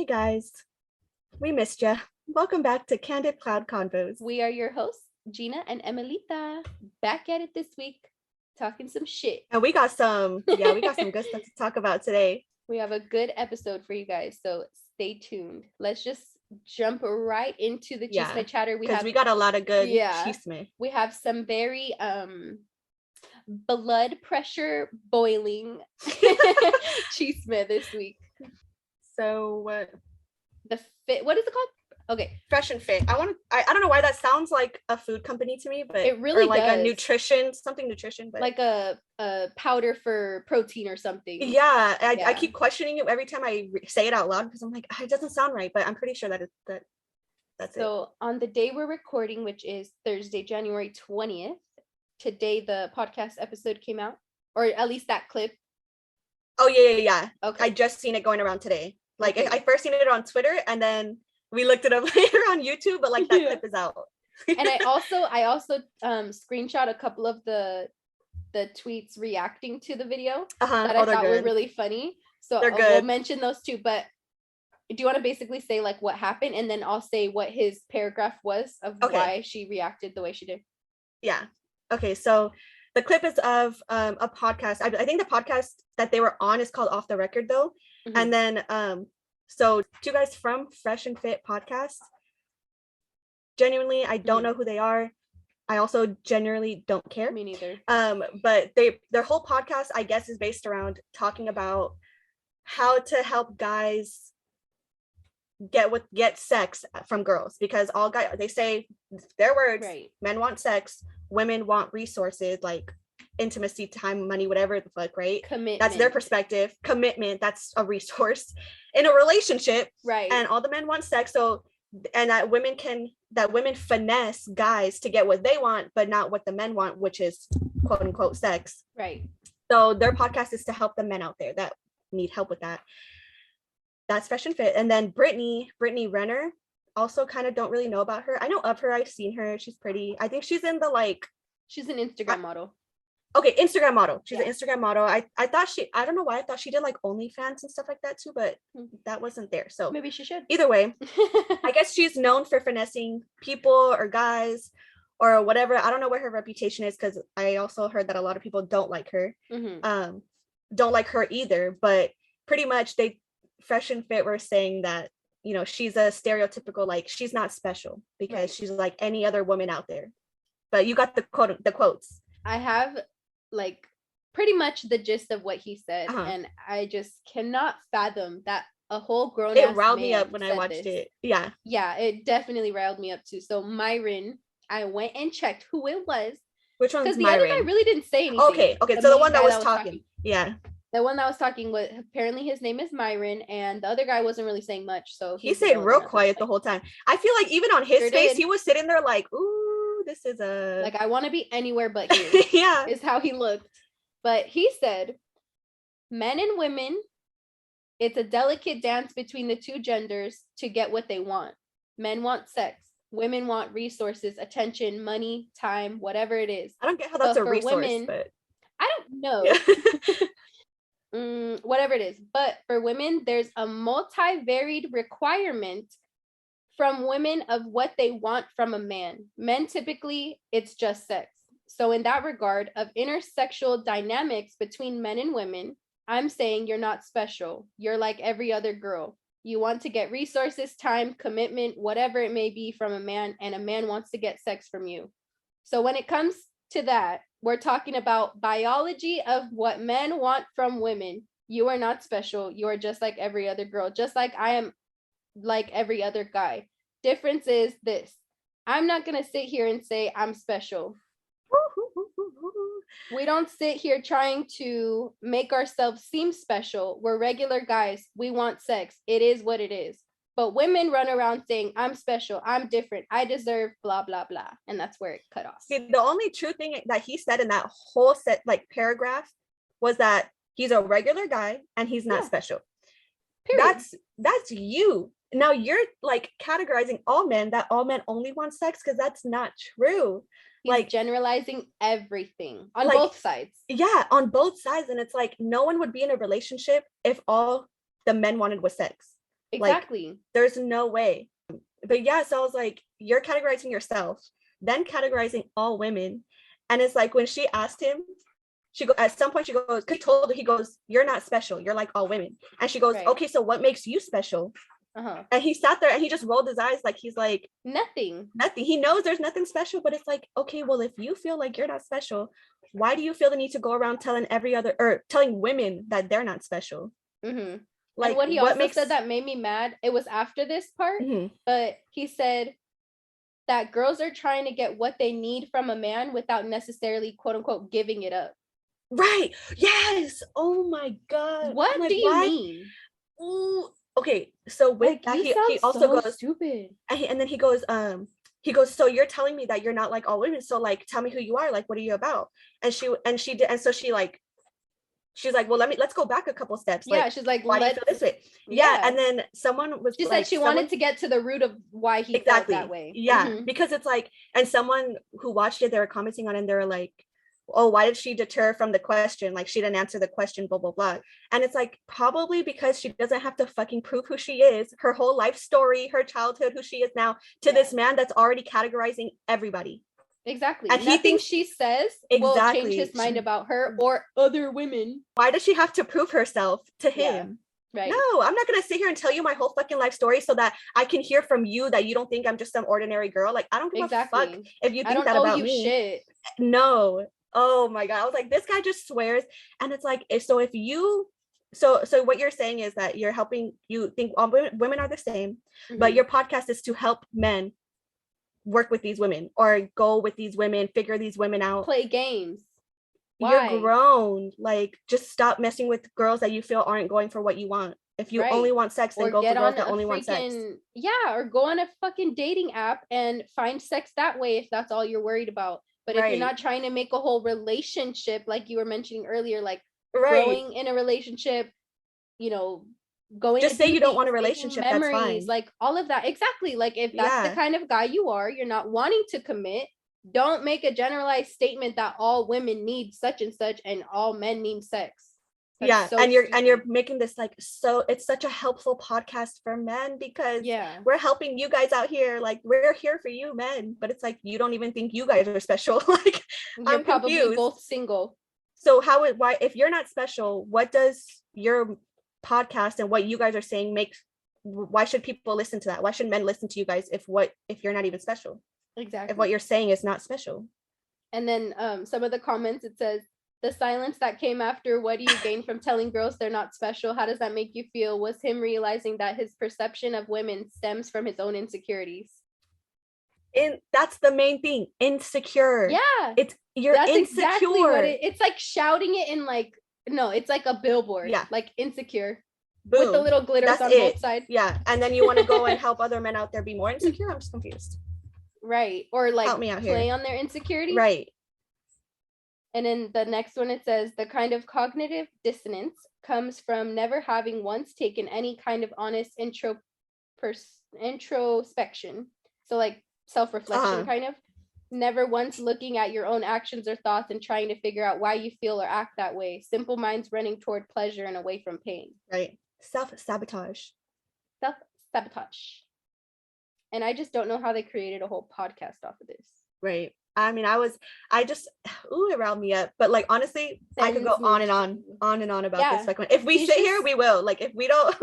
Hey guys, we missed ya. Welcome back to Candid Cloud Convos. We are your hosts, Gina and Emelita, back at it this week, talking some shit. And we got some good stuff to talk about today. We have a good episode for you guys, so stay tuned. Let's just jump right into the chisme chatter. We got a lot of good chisme. We have some very blood pressure boiling chisme this week. So what? What is it called? Okay, Fresh and Fit. I don't know why that sounds like a food company to me, but it really like does. A nutrition, but like a powder for protein or something. Yeah, I keep questioning it every time I say it out loud because I'm like, it doesn't sound right, but I'm pretty sure that's it. So on the day we're recording, which is Thursday, January 20th, today the podcast episode came out, or at least that clip. Oh yeah. Okay. I just seen it going around today. Like I first seen it on Twitter, and then we looked it up later on YouTube, but like that clip is out. And I also screenshot a couple of the tweets reacting to the video that I thought were really funny. So we'll mention those too. But do you want to basically say like what happened, and then I'll say what his paragraph was of why she reacted the way she did? Yeah. Okay. So the clip is of a podcast. I think the podcast that they were on is called Off the Record though. Mm-hmm. And then so two guys from Fresh and Fit podcast. Genuinely, I don't know who they are. I also genuinely don't care. Me neither. But their whole podcast, I guess, is based around talking about how to help guys get sex from girls, because all guys, they say their words, right. Men want sex, women want resources like intimacy, time, money, whatever the fuck, right? Commitment. That's their perspective. Commitment, that's a resource in a relationship, right? And all the men want sex, so and that women finesse guys to get what they want, but not what the men want, which is quote unquote sex, right? So their podcast is to help the men out there that need help with that. That's Fresh and Fit. And then Brittany Renner, also kind of don't really know about her. I know of her, I've seen her, she's pretty. I think she's in the she's an Instagram model. Okay, Instagram model. She's an Instagram model. I thought I don't know why I thought she did like OnlyFans and stuff like that too, but that wasn't there. So maybe she should. Either way, I guess she's known for finessing people or guys or whatever. I don't know what her reputation is, because I also heard that a lot of people don't like her. Mm-hmm. Don't like her either, but pretty much they Fresh and Fit were saying that, you know, she's a stereotypical, like, she's not special because she's like any other woman out there. But you got the quotes. I have like pretty much the gist of what he said, and I just cannot fathom that a whole grown it riled me up when I watched it. Yeah, it definitely riled me up too. So Myron, I went and checked who it was. Which one's Myron? Because the other guy really didn't say anything. Okay, so the one that was talking. Yeah, the one that was talking was, apparently his name is Myron, and the other guy wasn't really saying much, so he stayed real quiet the whole time. I feel like even on his face, he was sitting there like, ooh, this is a like, I want to be anywhere but here. Yeah, is how he looked. But he said, men and women, it's a delicate dance between the two genders to get what they want. Men want sex, women want resources, attention, money, time, whatever it is. I don't get how that's a resource, women, but I don't know. Whatever it is. But for women, there's a multi-varied requirement from women of what they want from a man. Men, typically, it's just sex. So in that regard of intersexual dynamics between men and women, I'm saying you're not special. You're like every other girl. You want to get resources, time, commitment, whatever it may be from a man, and a man wants to get sex from you. So when it comes to that, we're talking about biology of what men want from women. You are not special. You are just like every other girl, just like I am like every other guy. Difference is this. I'm not going to sit here and say I'm special. We don't sit here trying to make ourselves seem special. We're regular guys. We want sex. It is what it is. But women run around saying, I'm special, I'm different, I deserve blah, blah, blah. And that's where it cut off. See, the only true thing that he said in that whole paragraph was that he's a regular guy and he's not special. Period. That's you. Now you're like categorizing all men that all men only want sex, because that's not true. He's like generalizing everything on both sides. Yeah, on both sides. And it's like, no one would be in a relationship if all the men wanted was sex. Exactly. Like, there's no way. But yeah, so I was like, you're categorizing yourself, then categorizing all women. And it's like when she asked him, at some point she goes, he goes, you're not special, you're like all women. And she goes, okay, so what makes you special? And he sat there and he just rolled his eyes, like he's like, nothing. He knows there's nothing special, but it's like, okay, well, if you feel like you're not special, why do you feel the need to go around telling telling women that they're not special? Like, and what he also said that made me mad, it was after this part, but he said that girls are trying to get what they need from a man without necessarily, quote unquote, giving it up. Right. Yes. Oh my God. What do you mean? Ooh. Okay. So with that, he also goes stupid. And then he goes, so you're telling me that you're not like all women. So like, tell me who you are. Like, what are you about? And she did. And so she's like, well, let's go back a couple steps. Yeah. Like, she's like, why do you feel this way? Yeah. And then she said she wanted to get to the root of why he felt that way. Yeah. Because it's like, and someone who watched it, they were commenting on it and they were like, oh, why did she deter from the question? Like, she didn't answer the question, blah, blah, blah. And it's like, probably because she doesn't have to fucking prove who she is, her whole life story, her childhood, who she is now, to this man that's already categorizing everybody. Exactly. And he thinks she says will change his mind about her or other women. Why does she have to prove herself to him? Right. No, I'm not going to sit here and tell you my whole fucking life story so that I can hear from you that you don't think I'm just some ordinary girl. Like, I don't give a fuck if you think that about me. Shit. No. Oh my God. I was like, this guy just swears. And it's like, so if you, so what you're saying is that you're helping, you think all women are the same, but your podcast is to help men work with these women or go with these women, figure these women out. Play games. Why? You're grown. Like, just stop messing with girls that you feel aren't going for what you want. If you only want sex, then go for girls that only want sex. Yeah, or go on a fucking dating app and find sex that way if that's all you're worried about. But if you're not trying to make a whole relationship, like you were mentioning earlier, like growing in a relationship, you know, going just say you don't want a relationship, memories, that's fine. Like all of that. Exactly. Like if that's the kind of guy you are, you're not wanting to commit, don't make a generalized statement that all women need such and such and all men need sex. That's so and you're making this like, so it's such a helpful podcast for men because we're helping you guys out here, like we're here for you men, but it's like you don't even think you guys are special. Like, you're probably confused. Both single. So why if you're not special, what does your podcast and what you guys are saying why should people listen to that? Why should men listen to you guys if you're not even special? Exactly. If what you're saying is not special. And then some of the comments, it says, the silence that came after, what do you gain from telling girls they're not special? How does that make you feel? Was him realizing that his perception of women stems from his own insecurities? And that's the main thing. Insecure. Yeah. You're that's insecure. Exactly what it's like shouting it in like, no, it's like a billboard. Yeah. Like insecure. Boom. With the little glitters on both sides. Yeah. And then you want to go and help other men out there be more insecure? I'm just confused. Right. Or like help me out play here. On their insecurities. Right. And then the next one, it says, the kind of cognitive dissonance comes from never having once taken any kind of honest introspection. So like self-reflection kind of. Never once looking at your own actions or thoughts and trying to figure out why you feel or act that way. Simple minds running toward pleasure and away from pain. Right. Self-sabotage. Self-sabotage. And I just don't know how they created a whole podcast off of this. Right. I mean, it riled me up. But like, honestly, I could go on and on about this. Like, if we sit here, we will. Like, if we don't.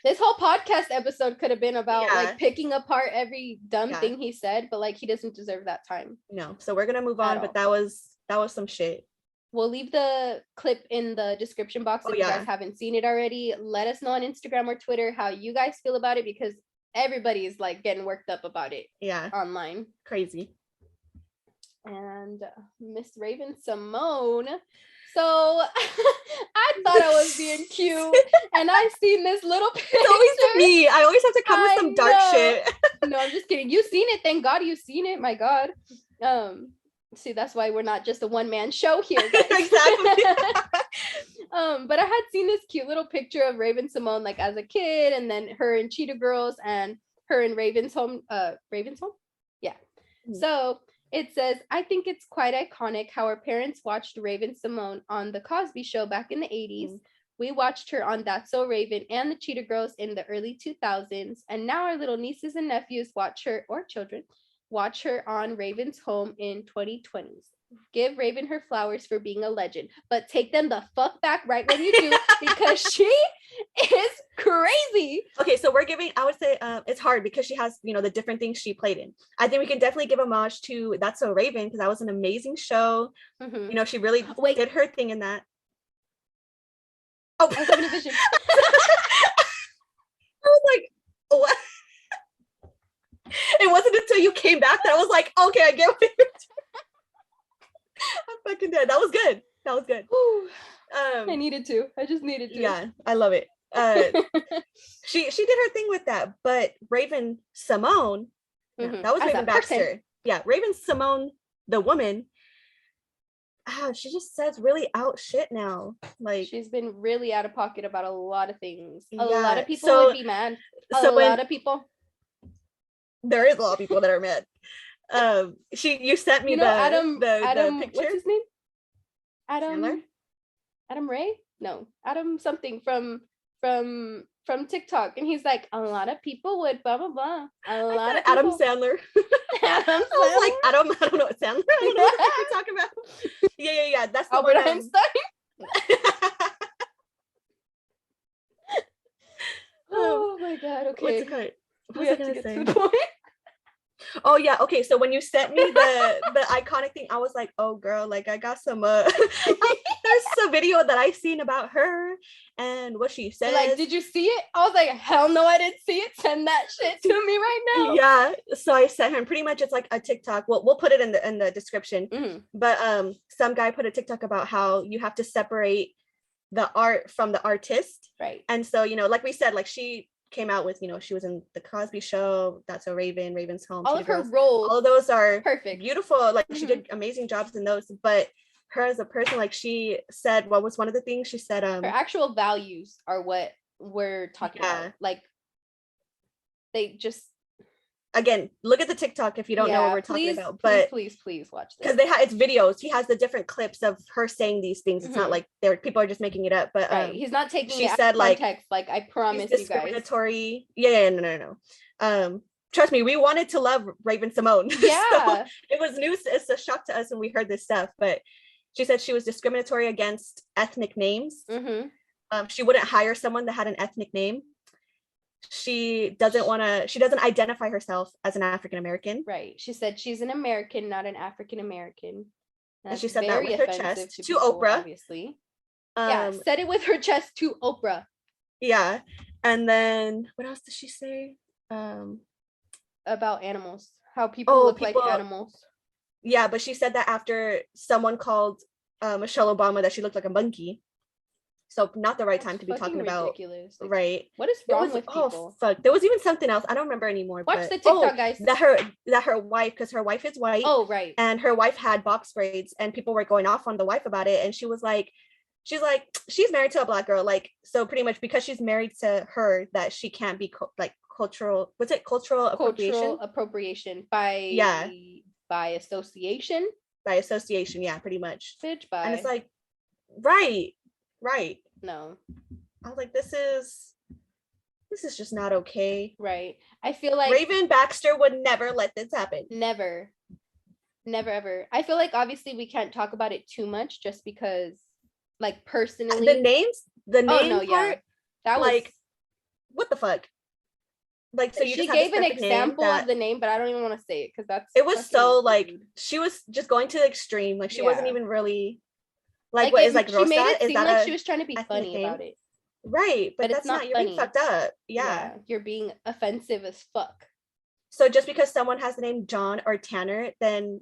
This whole podcast episode could have been about like picking apart every dumb thing he said, but like, he doesn't deserve that time. No. So we're gonna move on. But that was some shit. We'll leave the clip in the description box if you guys haven't seen it already. Let us know on Instagram or Twitter how you guys feel about it, because everybody is like getting worked up about it. Yeah. Online. Crazy. And Miss Raven Simone. So I thought I was being cute, and I seen this little picture. It's always me. I always have to come with some dark shit. No, I'm just kidding. You've seen it. Thank God you've seen it. My God. See, that's why we're not just a one-man show here. Exactly. But I had seen this cute little picture of Raven Simone like as a kid, and then her in Cheetah Girls and her in Raven's Home. Raven's Home? Yeah. So it says, I think it's quite iconic how our parents watched Raven Simone on The Cosby Show back in the 80s. We watched her on That's So Raven and the Cheetah Girls in the early 2000s, and now our little nieces and nephews watch her, or children, watch her on Raven's Home in 2020s. Give Raven her flowers for being a legend, but take them the fuck back right when you do, because she is crazy. Okay, so we're giving, I would say it's hard because she has, you know, the different things she played in. I think we can definitely give homage to That's So Raven, because that was an amazing show. You know, she really did her thing in that. Oh, I was having a vision. I was like, what? It wasn't until you came back that I was like, okay, I get what you're doing. I'm fucking dead. That was good. That was good. I needed to. I just needed to. Yeah, I love it. She did her thing with that, but Raven Simone, that was Raven Baxter. Yeah, Raven Simone, the woman. She just says really out shit now. Like, she's been really out of pocket about a lot of things. A lot of people would be mad. A lot of people. There is a lot of people that are mad. You sent me Adam, the picture. What's his name? Adam Ray? No, Adam something from TikTok, and he's like, a lot of people would blah blah blah. Adam Sandler. I was like, I don't know what Sandler. I don't know what you're talking about. Yeah. That's the Albert Einstein. Oh my god. Okay. What was I gonna say? To the point. Oh yeah, okay. So when you sent me the iconic thing, I was like, oh girl, like I got some there's a video that I seen about her and what she said. Like, did you see it? I was like, hell no, I didn't see it. Send that shit to me right now. Yeah. So I sent her, and pretty much it's like a TikTok. Well, we'll put it in the description. But some guy put a TikTok about how you have to separate the art from the artist. Right. And so, you know, like we said, like she came out with, you know, she was in the Cosby Show, That's So Raven, Raven's Home, all of her roles, all of those are perfect, beautiful. Like she did amazing jobs in those. But her as a person, like she said, what was one of the things she said? Her actual values are what we're talking about. Like they just, again, look at the TikTok if you don't know what we're talking about. But please watch this, because it's videos. He has the different clips of her saying these things. It's not like people are just making it up. But he's not taking. She said context, like I promise you guys. Discriminatory. Yeah, no. Trust me, we wanted to love Raven Simone. Yeah, so it was news. It's a shock to us when we heard this stuff. But she said she was discriminatory against ethnic names. She wouldn't hire someone that had an ethnic name. She doesn't identify herself as an African American. Right. She said she's an American, not an African American. And she said that with her chest to Oprah. Obviously. Said it with her chest to Oprah. Yeah. And then what else did she say? About animals. How people look like animals. Yeah, but she said that after someone called Michelle Obama that she looked like a monkey. So not the right time to be talking about, like, right? What is wrong with people? Fuck. There was even something else. I don't remember anymore. Watch the TikTok, guys. That her wife, because her wife is white. Oh, right. And her wife had box braids, and people were going off on the wife about it. And she's she's married to a black girl, like, so pretty much because she's married to her, that she can't be cultural. What's it? Cultural appropriation by association. By association, yeah, pretty much. Bitch, bye. And it's like, right. No. I was like, this is just not okay. Right. I feel like Raven Baxter would never let this happen. Never ever. I feel like obviously we can't talk about it too much just because, like, personally, the name part, yeah. That was like, what the fuck? Like, so she gave an example of the name, but I don't even want to say it because it was so like she was just going to the extreme. Like she wasn't even really like what is like she made it seem like she was trying to be funny about it. Right, but that's not, you're being fucked up. Yeah, you're being offensive as fuck. So just because someone has the name John or Tanner, then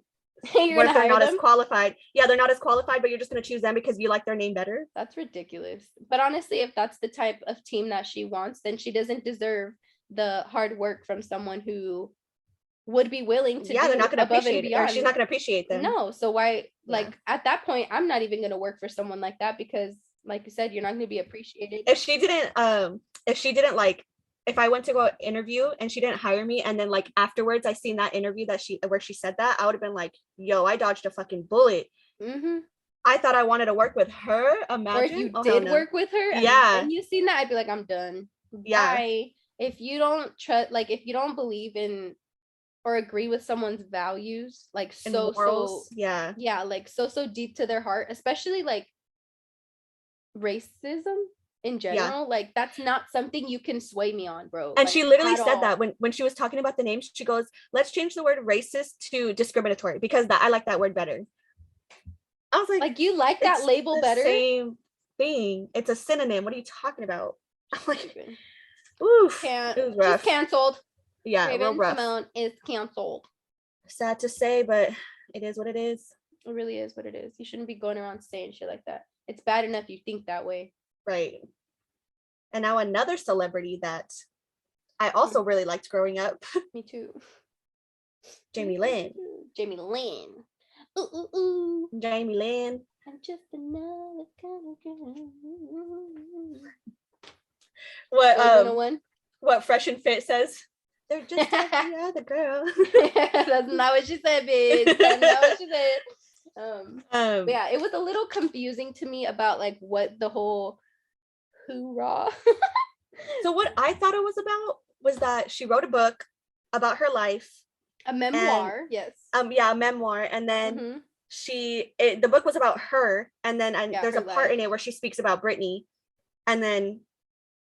they're not as qualified. Yeah, they're not as qualified, but you're just going to choose them because you like their name better. That's ridiculous. But honestly, if that's the type of team that she wants, then she doesn't deserve the hard work from someone who would be willing to they're not going to appreciate it, or she's not going to appreciate them. No, so why, like, at that point, I'm not even going to work for someone like that because, like you said, you're not going to be appreciated. If she didn't like, if I went to go interview and she didn't hire me, and then like afterwards I seen that interview where she said that, I would have been like, yo, I dodged a fucking bullet. I thought I wanted to work with her. Imagine. Or if you did work with her, and you seen that, I'd be like, I'm done. Yeah. Bye. If you don't trust, like, if you don't believe in or agree with someone's values, like yeah, like so deep to their heart, especially like racism in general, like that's not something you can sway me on, bro. And like, she literally said that when she was talking about the names, she goes, let's change the word racist to discriminatory because I like that word better. I was like you like that label better? Same thing. It's a synonym. What are you talking about? I'm like, oof. It was rough. She's canceled. Yeah, real rough. Simone is canceled. Sad to say, but it is what it is. It really is what it is. You shouldn't be going around saying shit like that. It's bad enough you think that way. Right. And now another celebrity that I also really liked growing up. Me too. Jamie Lynn. Jamie Lynn. Ooh, ooh, ooh. Jamie Lynn. I'm just another kind of girl. What Fresh and Fit says? They're just like the other girl. That's not what she said, bitch. That's not what she said. Yeah, it was a little confusing to me about like what the whole hoorah. So what I thought it was about was that she wrote a book about her life. A memoir, and, yes. Yeah, a memoir. And then the book was about her. And then there's a part in it where she speaks about Britney. And then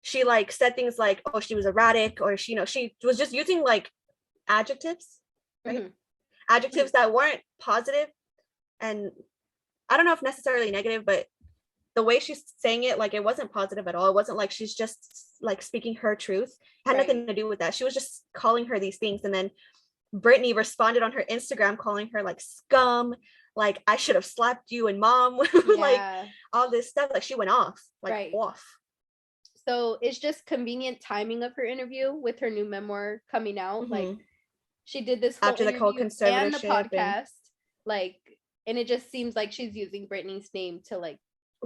she like said things like, oh, she was erratic, or she was just using like adjectives, right? Adjectives that weren't positive. And I don't know if necessarily negative, but the way she's saying it, like it wasn't positive at all. It wasn't like she's just like speaking her truth. It had nothing to do with that. She was just calling her these things. And then Britney responded on her Instagram calling her like scum, like I should have slapped you and mom, like all this stuff. Like she went off, like off. So it's just convenient timing of her interview with her new memoir coming out. Like she did this whole after the whole conservatorship and the podcast, like, and it just seems like she's using Britney's name to like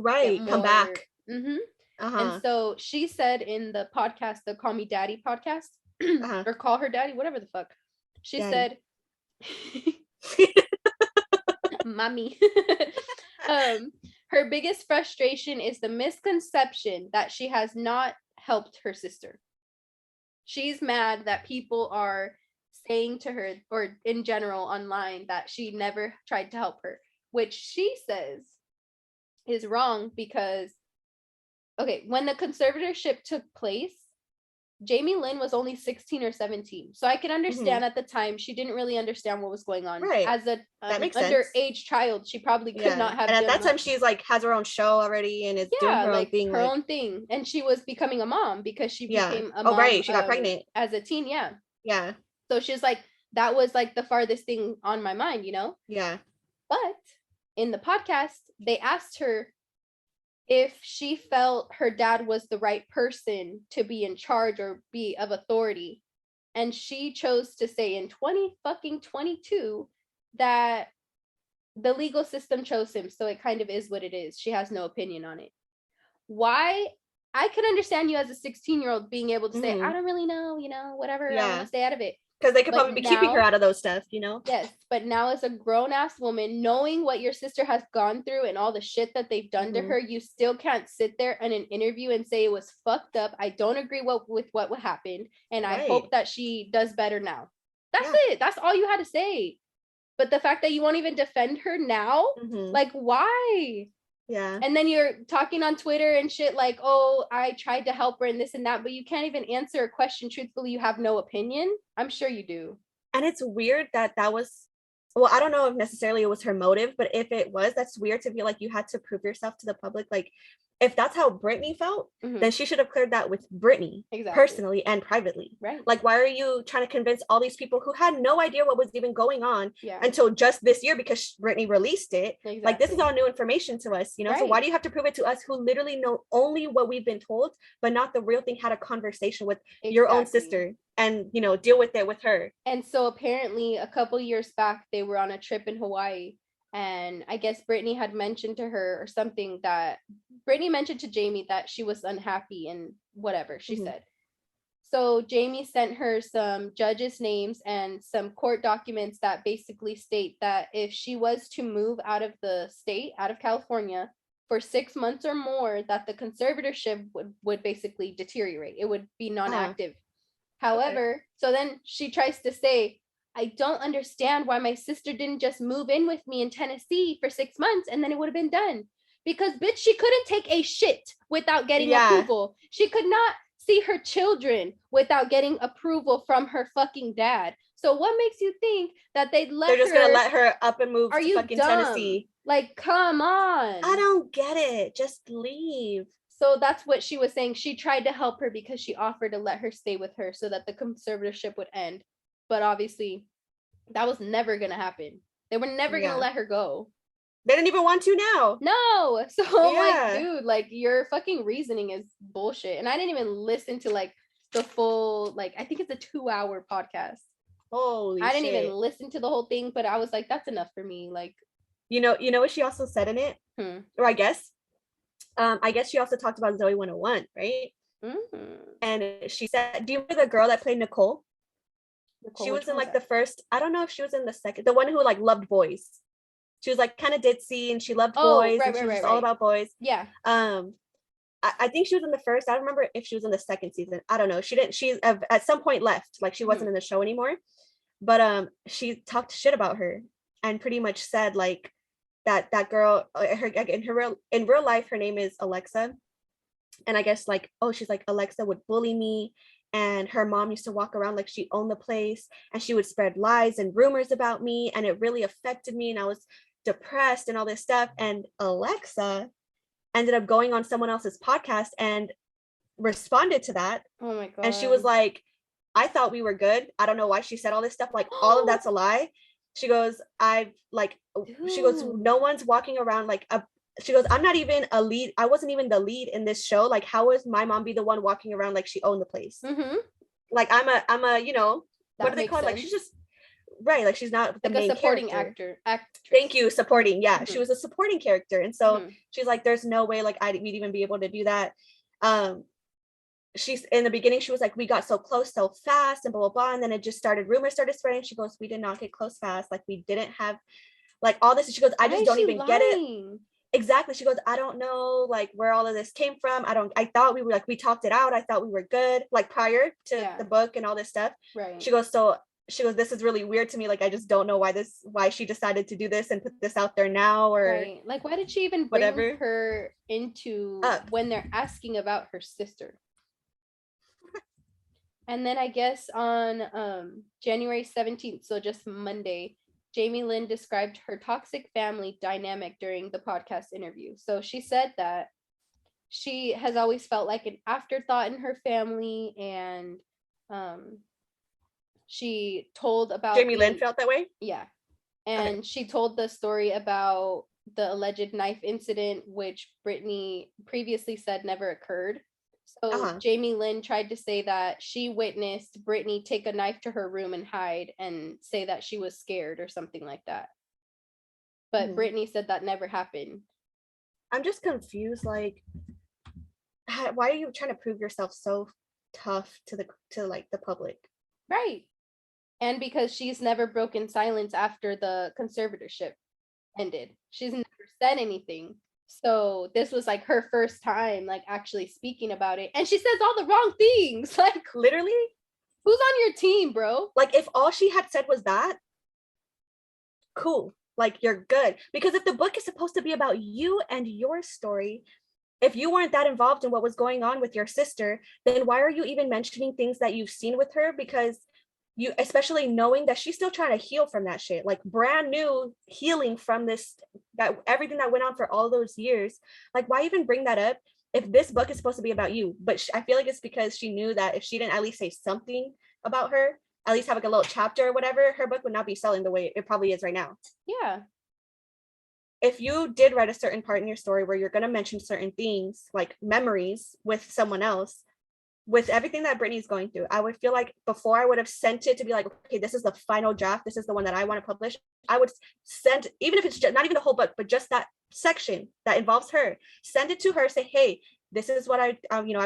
come back. And so she said in the podcast, the Call Me Daddy podcast, or Call Her Daddy, whatever the fuck. She said, mommy, her biggest frustration is the misconception that she has not helped her sister. She's mad that people are saying to her, or in general online, that she never tried to help her, which she says is wrong because, okay, when the conservatorship took place, Jamie Lynn was only 16 or 17. So I can understand at the time she didn't really understand what was going on. Right. As an underage child, she probably could not have. And at that time, she's like has her own show already and is doing her own thing. Her own thing. And she was becoming a mom because she became a mom. Oh, right. She got pregnant. As a teen, Yeah. So she's like, that was like the farthest thing on my mind, you know? Yeah. But in the podcast, they asked her if she felt her dad was the right person to be in charge or be of authority. And she chose to say in 2022 that the legal system chose him. So it kind of is what it is. She has no opinion on it. Why? I could understand you as a 16-year-old being able to say, I don't really know, whatever. I want to stay out of it. Because they could probably be keeping her out of those stuff, Yes, but now as a grown-ass woman, knowing what your sister has gone through and all the shit that they've done to her, you still can't sit there in an interview and say it was fucked up. I don't agree with what happened, and I hope that she does better now. That's it. That's all you had to say. But the fact that you won't even defend her now, like, why? Yeah. And then you're talking on Twitter and shit like, oh, I tried to help her and this and that, but you can't even answer a question truthfully. You have no opinion. I'm sure you do. And it's weird that was, well, I don't know if necessarily it was her motive, but if it was, that's weird to feel like you had to prove yourself to the public. Like, if that's how Britney felt, then she should have cleared that with Britney personally and privately. Right. Like, why are you trying to convince all these people who had no idea what was even going on until just this year because Britney released it? Exactly. Like, this is all new information to us, So why do you have to prove it to us who literally know only what we've been told, but not the real thing? Had a conversation with your own sister and, deal with it with her. And so apparently a couple years back, they were on a trip in Hawaii. And I guess Britney had mentioned to her or something that Britney mentioned to Jamie that she was unhappy and whatever she said. So Jamie sent her some judges' names and some court documents that basically state that if she was to move out of the state, out of California, for 6 months or more, that the conservatorship would basically deteriorate. It would be non-active. However, so then she tries to say, I don't understand why my sister didn't just move in with me in Tennessee for 6 months and then it would have been done. Because, bitch, she couldn't take a shit without getting approval. She could not see her children without getting approval from her fucking dad. So what makes you think that they're just gonna let her up and move to fucking dumb? Tennessee? Like, come on. I don't get it. Just leave. So that's what she was saying. She tried to help her because she offered to let her stay with her so that the conservatorship would end. But obviously, that was never going to happen. They were never going to let her go. They didn't even want to now. No. So I'm like, dude, like, your fucking reasoning is bullshit. And I didn't even listen to, like, the full, like, I think it's a 2-hour podcast. Holy I didn't even listen to the whole thing, but I was like, that's enough for me. Like, you know what she also said in it? Or I guess she also talked about Zoe 101, right? And she said, do you remember the girl that played Nicole? She was in like the first, I don't know if she was in the second, the one who like loved boys. She was like kind of ditzy and she loved boys and she was all about boys. Yeah. I think she was in the first. I don't remember if she was in the second season. I don't know. She at some point left, like she wasn't in the show anymore. But she talked shit about her and pretty much said like that girl, in real life, her name is Alexa. And I guess like, oh, she's like, Alexa would bully me. And her mom used to walk around like she owned the place and she would spread lies and rumors about me. And it really affected me. And I was depressed and all this stuff. And Alexa ended up going on someone else's podcast and responded to that. Oh my God. And she was like, I thought we were good. I don't know why she said all this stuff. Like all of that's a lie. She goes, she goes, no one's walking around like she goes, I'm not even a lead. I wasn't even the lead in this show. Like, how is my mom be the one walking around like she owned the place? Like, I'm a, you know, what do they call it? Like, she's just, right. Like, she's not the main supporting character. Actress. Thank you, supporting. Yeah, she was a supporting character. And so she's like, there's no way like we'd even be able to do that. She's in the beginning, she was like, we got so close so fast and blah, blah, blah. And then it just started, rumors started spreading. She goes, we did not get close fast. Like, we didn't have like all this. She goes, I just don't even get it. Exactly. She goes, I don't know like where all of this came from. I thought we were like, we talked it out. I thought we were good, like prior to the book and all this stuff. Right. She goes, this is really weird to me. Like, I just don't know why she decided to do this and put this out there now, or right. Like, why did she even bring her into when they're asking about her sister? And then I guess on January 17th, so just Monday, Jamie Lynn described her toxic family dynamic during the podcast interview. So she said that she has always felt like an afterthought in her family, and she told about Jamie Lynn felt that way. Yeah. And she told the story about the alleged knife incident, which Brittany previously said never occurred. So Jamie Lynn tried to say that she witnessed Brittany take a knife to her room and hide and say that she was scared or something like that. But Brittany said that never happened. I'm just confused. Like, why are you trying to prove yourself so tough to the public? Right. And because she's never broken silence after the conservatorship ended. She's never said anything. So this was like her first time like actually speaking about it. And she says all the wrong things. Like, literally? Who's on your team, bro? Like, if all she had said was that, cool. Like, you're good. Because if the book is supposed to be about you and your story, if you weren't that involved in what was going on with your sister, then why are you even mentioning things that you've seen with her? Because you, especially knowing that she's still trying to heal from that shit, like brand new healing from this, that everything that went on for all those years. Like, why even bring that up if this book is supposed to be about you? But I feel like it's because she knew that if she didn't at least say something about her, at least have like a little chapter or whatever, her book would not be selling the way it probably is right now. Yeah. If you did write a certain part in your story where you're going to mention certain things like memories with someone else, with everything that Brittany's going through, I would feel like before I would have sent it to be like, okay, this is the final draft, this is the one that I want to publish, I would send, even if it's just, not even the whole book, but just that section that involves her, send it to her, say, hey, this is what I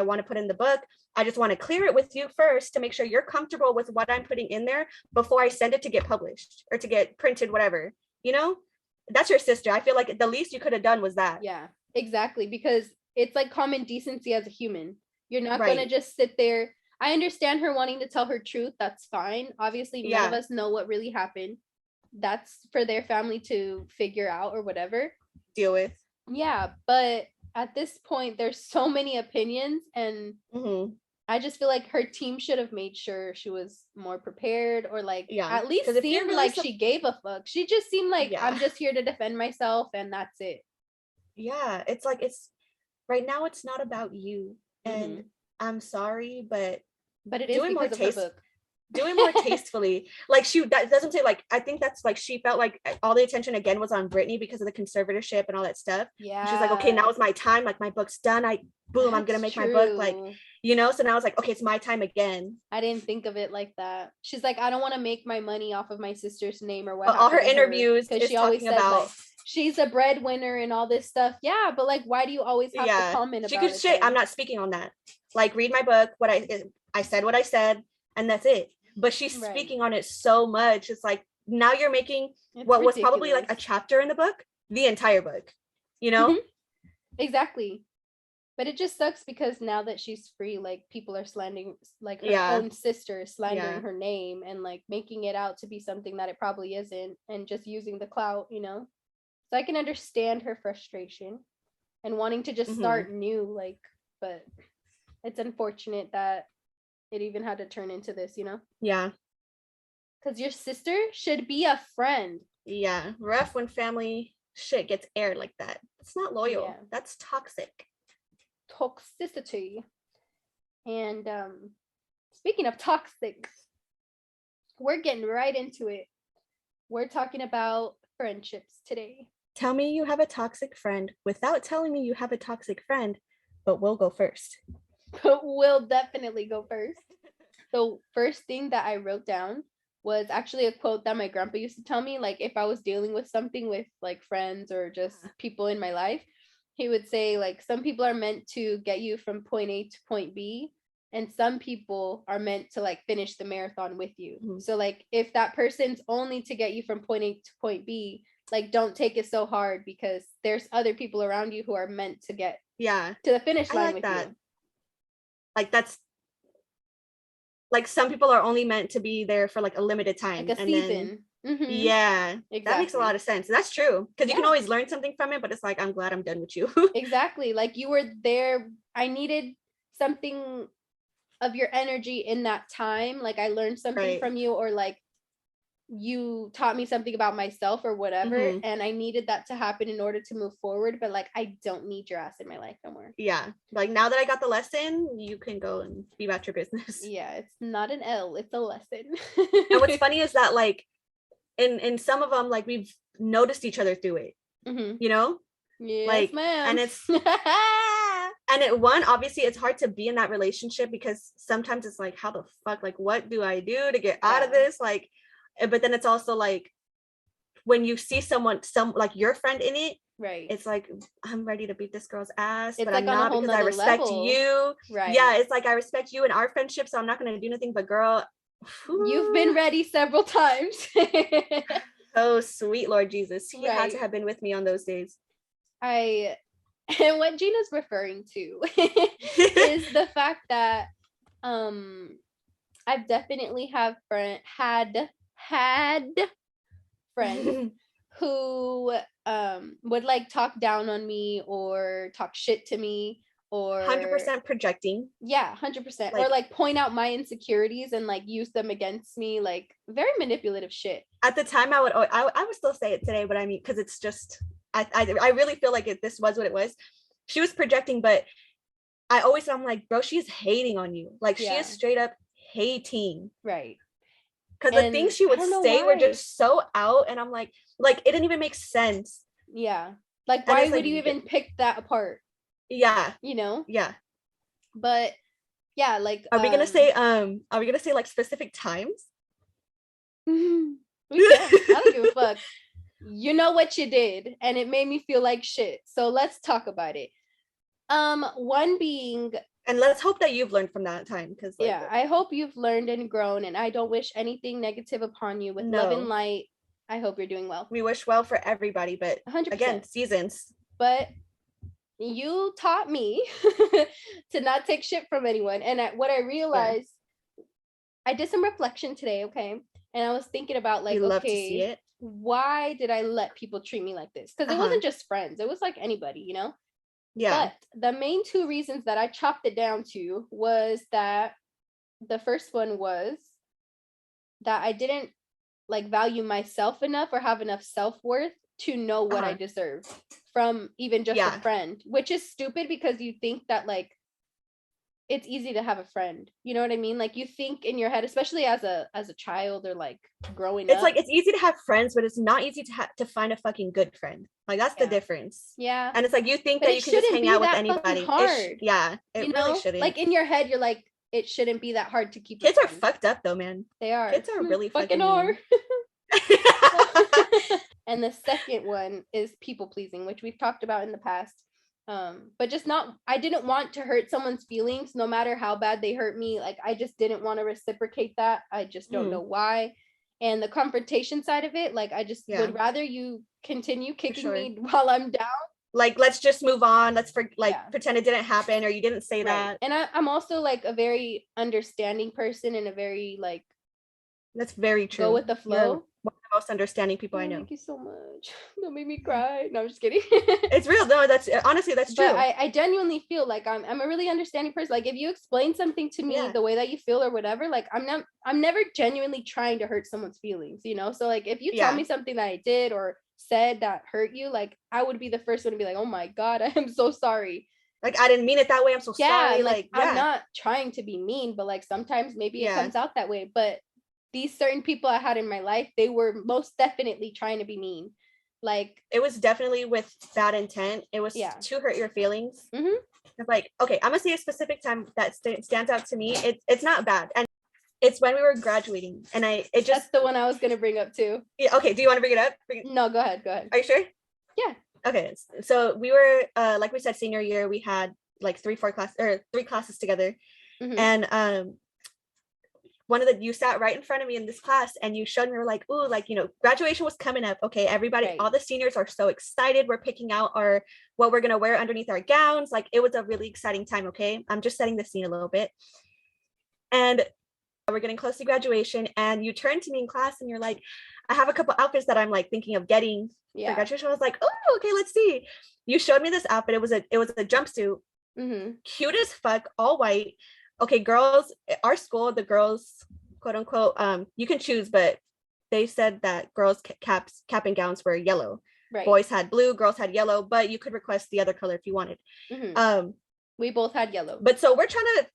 want to put in the book. I just want to clear it with you first to make sure you're comfortable with what I'm putting in there before I send it to get published or to get printed, whatever, that's your sister. I feel like the least you could have done was that. Yeah, exactly. Because it's like common decency as a human. You're not Right. going to just sit there. I understand her wanting to tell her truth. That's fine. Obviously, none of us know what really happened. That's for their family to figure out or whatever. Deal with. Yeah, but at this point, there's so many opinions, and I just feel like her team should have made sure she was more prepared, or like at least seemed really like she gave a fuck. She just seemed like, I'm just here to defend myself, and that's it. Yeah, it's like, it's right now, it's not about you, and I'm sorry, but it is because of her book. Doing more tastefully. Like that doesn't say, like, I think that's like, she felt like all the attention again was on Brittany because of the conservatorship and all that stuff. Yeah. She's like, okay, now it's my time. Like, my book's done. I'm gonna make my book. Like, so now it's like, okay, it's my time again. I didn't think of it like that. She's like, I don't want to make my money off of my sister's name or what. All her interviews, because she always says like, she's a breadwinner and all this stuff. Yeah, but like, why do you always have to comment about it? She could say, I'm not speaking on that. Like, read my book. What I said what I said, and that's it. But she's speaking on it so much. It's like, now you're making what was probably like a chapter in the book, the entire book, Exactly. But it just sucks because now that she's free, like, people are slandering, like, her own sister, slandering her name and like making it out to be something that it probably isn't, and just using the clout, So I can understand her frustration and wanting to just start new, like, but it's unfortunate that it even had to turn into this, Yeah. Because your sister should be a friend. Yeah. Rough when family shit gets aired like that. It's not loyal. Yeah. That's toxic. Toxicity. And speaking of toxic, we're getting right into it. We're talking about friendships today. Tell me you have a toxic friend without telling me you have a toxic friend, but we'll go first. We'll definitely go first. The first thing that I wrote down was actually a quote that my grandpa used to tell me. Like, if I was dealing with something with like friends or just people in my life, he would say, like, some people are meant to get you from point A to point B, and some people are meant to like finish the marathon with you. So like, if that person's only to get you from point A to point B, like, don't take it so hard, because there's other people around you who are meant to get to the finish line with you. Like, that's like, some people are only meant to be there for like a limited time, like a season. Yeah, exactly. That makes a lot of sense. That's true, because you can always learn something from it, but it's like, I'm glad I'm done with you. Exactly. Like, you were there. I needed something of your energy in that time. Like, I learned something from you, or like, you taught me something about myself or whatever, and I needed that to happen in order to move forward. But like, I don't need your ass in my life no more. Yeah, like, now that I got the lesson, you can go and be about your business. Yeah, it's not an L, it's a lesson. And what's funny is that, like, in some of them, like, we've noticed each other through it. Yes, like, ma'am. And it's obviously it's hard to be in that relationship, because sometimes it's like, how the fuck, like, what do I do to get out of this? Like, but then it's also like, when you see some like your friend in it, it's like, I'm ready to beat this girl's ass, but like, I'm not, because I respect you. Yeah, it's like, I respect you and our friendship, so I'm not going to do nothing. But girl, you've been ready several times. Oh, sweet Lord Jesus, he had to have been with me on those days. And what Gina's referring to is the fact that I've definitely had friends who would like talk down on me or talk shit to me, or 100% projecting. Yeah, 100%. Or like point out my insecurities and like use them against me, like very manipulative shit. At the time, I would still say it today, but I mean, because it's just, I really feel like this was what it was. She was projecting, but I'm like, bro, she's hating on you. Like, she is straight up hating. Right. Because the things she would say were just so out, and I'm like, it didn't even make sense. Yeah. Like, why would you even pick that apart? Yeah. Yeah. But yeah, like, are we gonna say like specific times? We can. I don't give a fuck. You know what you did, and it made me feel like shit. So let's talk about it. One being, and let's hope that you've learned from that time, because like, yeah, I hope you've learned and grown, and I don't wish anything negative upon you. With love and light, I hope you're doing well. We wish well for everybody, but 100%. Again, seasons. But you taught me to not take shit from anyone. And what I realized, I did some reflection today, okay? And I was thinking about like, love to see it. Why did I let people treat me like this? Because it wasn't just friends. It was like anybody, you know? Yeah. But the main two reasons that I chopped it down to was that the first one was that I didn't like value myself enough or have enough self-worth to know what I deserve from even just a friend, which is stupid because you think that like it's easy to have a friend, you know what I mean? Like you think in your head, especially as a child or like growing up, it's like it's easy to have friends, but it's not easy to find a fucking good friend. Like that's the difference. Yeah. And it's like you think that you can just hang out with anybody. Hard. It really shouldn't. Like in your head, you're like, it shouldn't be that hard to keep. Kids are fucked up though, man. They are. Kids are really fucking are. And the second one is people pleasing, which we've talked about in the past. But just not, I didn't want to hurt someone's feelings no matter how bad they hurt me. Like I just didn't want to reciprocate that. I just don't know why. And the confrontation side of it, like I just would rather you continue kicking me while I'm down. Like let's just move on. Let's pretend it didn't happen or you didn't say that. And I'm also like a very understanding person and a very like, that's very true. Go with the flow. You're one of the most understanding people I know. Thank you so much. Don't make me cry. No, I'm just kidding. It's real. No, that's honestly that's true. But I genuinely feel like I'm a really understanding person. Like if you explain something to me the way that you feel or whatever, like I'm never genuinely trying to hurt someone's feelings, you know? So like if you tell me something that I did or said that hurt you, like I would be the first one to be like, oh my God, I am so sorry. Like I didn't mean it that way. I'm so sorry. Like I'm not trying to be mean, but like sometimes maybe it comes out that way. But these certain people I had in my life, they were most definitely trying to be mean. Like it was definitely with bad intent. It was to hurt your feelings. It's like, okay, I'm gonna say a specific time that stands out to me. It's not bad, and it's when we were graduating, and that's the one I was gonna bring up too. Yeah. Okay. Do you want to bring it up? No, go ahead. Are you sure? Yeah. Okay. So we were like we said, senior year, we had like 3 classes together, and you sat right in front of me in this class and you showed me, we're like, ooh, like, you know, graduation was coming up. Okay, everybody, all the seniors are so excited. We're picking out what we're gonna wear underneath our gowns. Like it was a really exciting time. Okay, I'm just setting the scene a little bit. And we're getting close to graduation, and you turn to me in class and you're like, I have a couple outfits that I'm like thinking of getting for graduation. I was like, oh, okay, let's see. You showed me this outfit. It was a jumpsuit, cute as fuck, all white. Okay, girls, our school, the girls, quote unquote, you can choose, but they said that girls cap and gowns were yellow. Right. Boys had blue, girls had yellow, but you could request the other color if you wanted. We both had yellow. But so we're trying to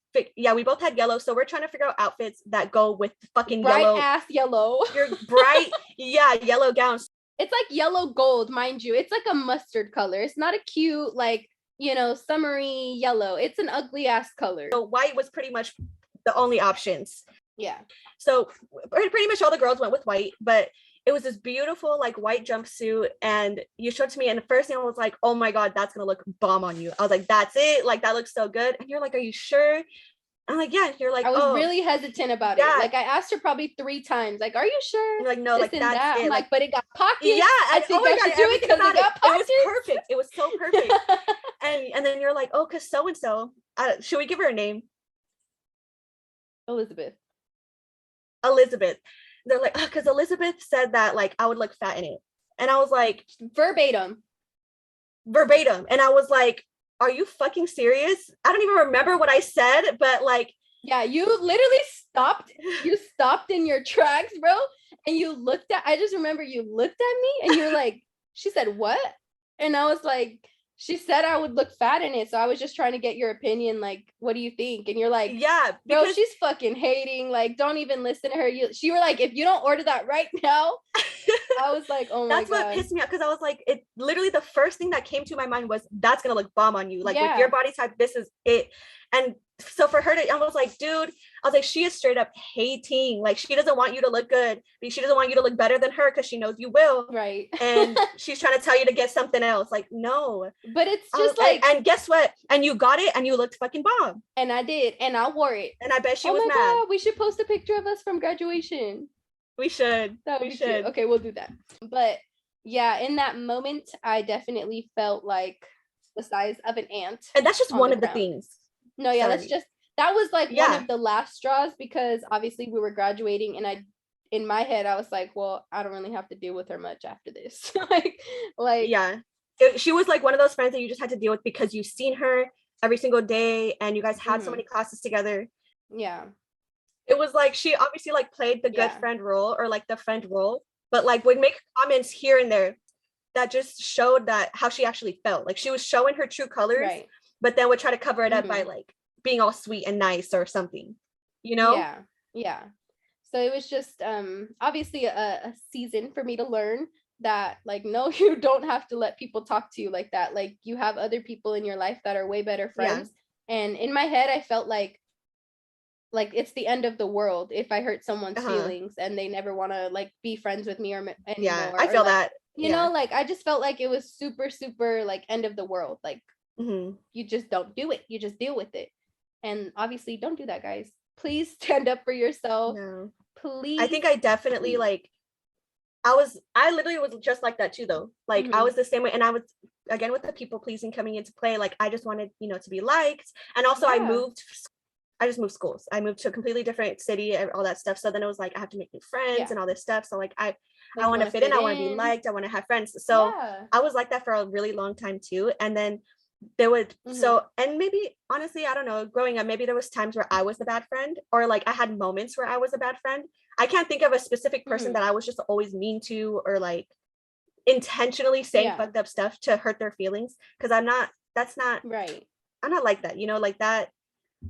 we both had yellow. So we're trying to figure out outfits that go with fucking bright yellow. Ass yellow. Your bright, yellow gowns. It's like yellow gold, mind you. It's like a mustard color. It's not a cute, like, you know, summery yellow. It's an ugly ass color. So white was pretty much the only options. Yeah. So pretty much all the girls went with white, but it was this beautiful like white jumpsuit, and you showed it to me, and the first thing I was like, oh my God, that's gonna look bomb on you. I was like, that's it, like that looks so good. And you're like, are you sure? I'm like, yeah. You're like, I was really hesitant about it. Like I asked her probably 3 times, like, are you sure? You're like, no, like that's it. I'm like, but it got pockets. Yeah, I think I should do it because it got pockets. It was perfect. It was so perfect. and then you're like, oh, because so and so, should we give her a name? Elizabeth. They're like, because Elizabeth said that like I would look fat in it, and I was like, verbatim. And I was like, are you fucking serious? I don't even remember what I said, but like, yeah, you literally stopped. You stopped in your tracks, bro, and you looked at. I just remember you looked at me, and you're like, she said what? And I was like, she said I would look fat in it, so I was just trying to get your opinion. Like, what do you think? And you're like, yeah, bro, she's fucking hating. Like, don't even listen to her. You were like, if you don't order that right now, I was like, oh my That's God. what pissed me off, because I was like, it literally the first thing that came to my mind was that's gonna look bomb on you. Like with your body type, this is it. And so for her to, I was like, dude, I was like, she is straight up hating. Like she doesn't want you to look good. She doesn't want you to look better than her because she knows you will. Right. And she's trying to tell you to get something else. Like, no. But it's just like, and guess what? And you got it and you looked fucking bomb. And I did. And I wore it. And I bet she was mad. God, we should post a picture of us from graduation. We should. That would be cute. Okay, we'll do that. But yeah, in that moment, I definitely felt like the size of an ant. And that's just one of the things. No, yeah, that was like one of the last straws, because obviously we were graduating, and in my head, I was like, well, I don't really have to deal with her much after this. like yeah. She was like one of those friends that you just had to deal with because you've seen her every single day and you guys had so many classes together. Yeah. It was like she obviously like played the good friend role, or like the friend role, but like would make comments here and there that just showed that how she actually felt. Like she was showing her true colors, but then would try to cover it up by like being all sweet and nice or something, you know? Yeah. So it was just obviously a season for me to learn that, like, no, you don't have to let people talk to you like that. Like, you have other people in your life that are way better friends. And in my head, I felt like it's the end of the world if I hurt someone's feelings and they never want to like be friends with me or anymore. Yeah, I feel that. You know, like I just felt like it was super, super like end of the world. Like you just don't do it. You just deal with it. And obviously don't do that, guys. Please stand up for yourself. No. Please. I think I definitely like, I literally was just like that too though. Like I was the same way, and I was again with the people pleasing coming into play. Like I just wanted, to be liked. And also I just moved schools. I moved to a completely different city and all that stuff. So then it was like, I have to make new friends and all this stuff. So like, I want to fit in. I want to be liked. I want to have friends. So I was like that for a really long time too. And then there would, and maybe honestly, I don't know, growing up, maybe there was times where I was the bad friend, or like I had moments where I was a bad friend. I can't think of a specific person that I was just always mean to, or like intentionally saying fucked up stuff to hurt their feelings. Cause that's not right. I'm not like that, like that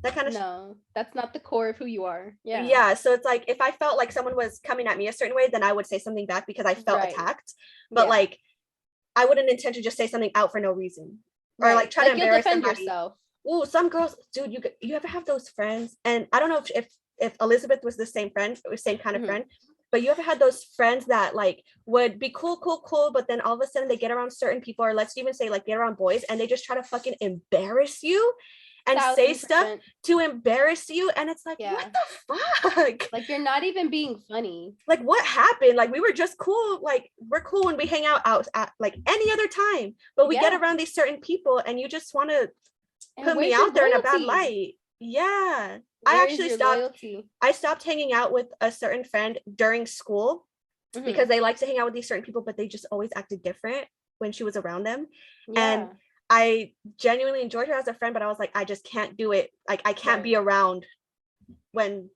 kind of no, that's not the core of who you are. So it's like if I felt like someone was coming at me a certain way, then I would say something back because I felt attacked, but like I wouldn't intend to just say something out for no reason, or like try to embarrass somebody. Yourself. Ooh, some girls, dude, you ever have those friends, and I don't know if Elizabeth was the same friend, or same kind of friend, but you ever had those friends that like would be cool, but then all of a sudden they get around certain people, or let's even say like get around boys, and they just try to fucking embarrass you and 1,000%. Say stuff to embarrass you, and it's like, what the fuck? Like, you're not even being funny. Like, what happened? Like, we were just cool. Like, we're cool when we hang out at like any other time, but we get around these certain people, and you just want to put me out there in a bad light. Yeah. I actually stopped hanging out with a certain friend during school because they like to hang out with these certain people, but they just always acted different when she was around them. And I genuinely enjoyed her as a friend, but I was like, I just can't do it. Like, I can't be around when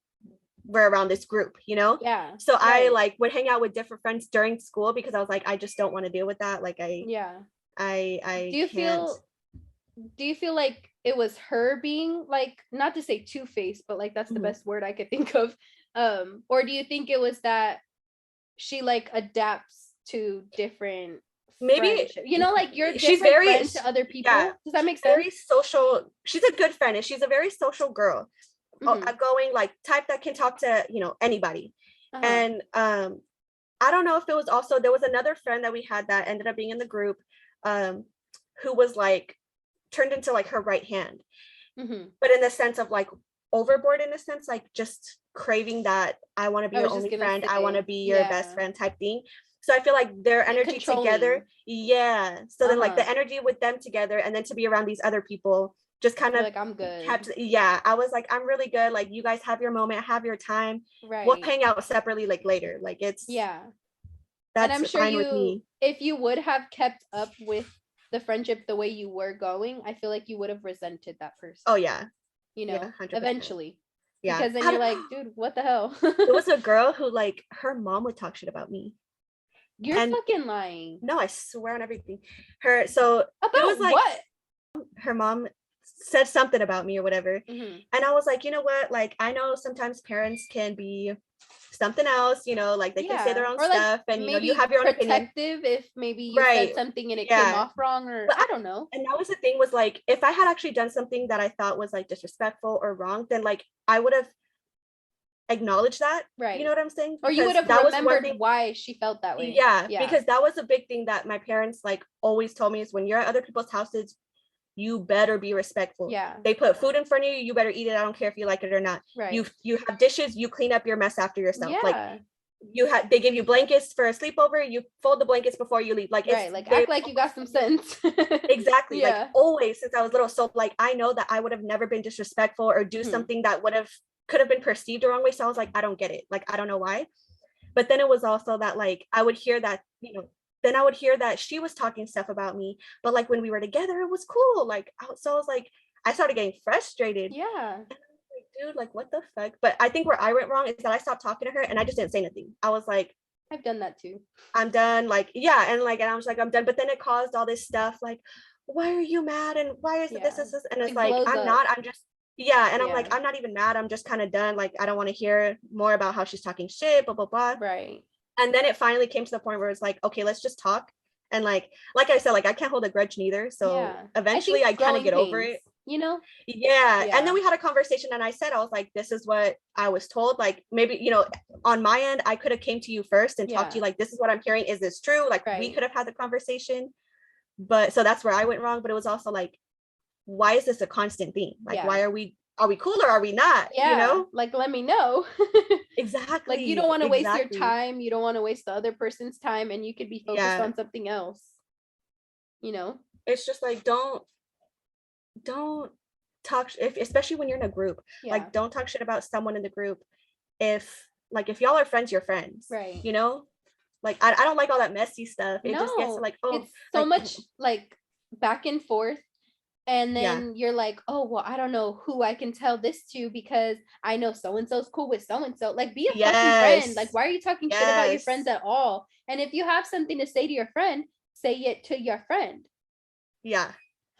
we're around this group, So I like would hang out with different friends during school because I was like, I just don't want to deal with that. Like I do you feel like it was her being like, not to say two-faced, but like that's the best word I could think of, or do you think it was that she like adapts to different maybe like you're she's very friend to other people? Does that make sense? Very social. She's a good friend, and she's a very social girl, outgoing, like type that can talk to anybody. And I don't know if it was also, there was another friend that we had that ended up being in the group, who was like turned into like her right hand, but in the sense of like overboard, in a sense, like just craving that I want to be your only friend, I want to be your best friend type thing. So I feel like their energy together, so then like the energy with them together, and then to be around these other people just kind of like, I'm good. I was like, I'm really good. Like, you guys have your moment, have your time. Right. We'll hang out separately like later. Like, it's that's and I'm sure fine with me. If you would have kept up with the friendship the way you were going, I feel like you would have resented that person. Oh yeah. Eventually. Yeah. Because then you're like, dude, what the hell? There was a girl who like her mom would talk shit about me. You're fucking lying. No, I swear on everything. About it was like, what? Her mom said something about me or whatever. Mm-hmm. And I was like, you know what? Like, I know sometimes parents can be something else, you know, like they can say their own or stuff, like, and you know, you have your own opinion. protective if maybe you Right. said something and it Yeah. came off wrong, or But I don't know. And that was the thing, was like, if I had actually done something that I thought was like disrespectful or wrong, then like I would have acknowledged that. Right. You know what I'm saying? Or you would have remembered why she felt that way. Yeah, because that was a big thing that my parents like always told me, is when you're at other people's houses, you better be respectful. Yeah. They put food in front of you, you better eat it. I don't care if you like it or not. Right. You have dishes, you clean up your mess after yourself. Yeah. Like they give you blankets for a sleepover, you fold the blankets before you leave. Like, right, like act like you got some sense. Exactly. Yeah. Like always since I was little. So like I know that I would have never been disrespectful or do something that could have been perceived the wrong way. So I was like, I don't get it. Like, I don't know why. But then it was also that like I would hear that, you know, then I would hear that she was talking stuff about me, but like when we were together, it was cool. Like, so I was like, I started getting frustrated. Yeah. And I was like, dude, like what the fuck? But I think where I went wrong is that I stopped talking to her and I just didn't say anything. I was like, I've done that too. I'm done. Like, yeah. And I was like, I'm done. But then it caused all this stuff. Like, why are you mad? And why is this? And it's like, I'm not, I'm just, and I'm like, I'm not even mad. I'm just kind of done. Like, I don't want to hear more about how she's talking shit, blah, blah, blah. Right. And then it finally came to the point where it's like, okay, let's just talk. And like I said, like I can't hold a grudge neither. So eventually I kind of get over it. You know? Yeah. And then we had a conversation and I said, I was like, this is what I was told. Like maybe, you know, on my end, I could have came to you first and talked to you like, this is what I'm hearing. Is this true? Like we could have had the conversation. But so that's where I went wrong. But it was also like, why is this a constant thing? Like, why are we cool or are we not? Yeah. You know? Like, let me know. Exactly. Like you don't want to waste your time. You don't want to waste the other person's time, and you could be focused on something else. You know? It's just like, don't talk, especially when you're in a group. Like, don't talk shit about someone in the group. If y'all are friends, you're friends. Right. You know? Like, I don't like all that messy stuff. It just gets like, it's so much like back and forth. And then you're like, oh, well, I don't know who I can tell this to because I know so-and-so's cool with so-and-so. Like, be a fucking friend. Like, why are you talking shit about your friends at all? And if you have something to say to your friend, say it to your friend. Yeah.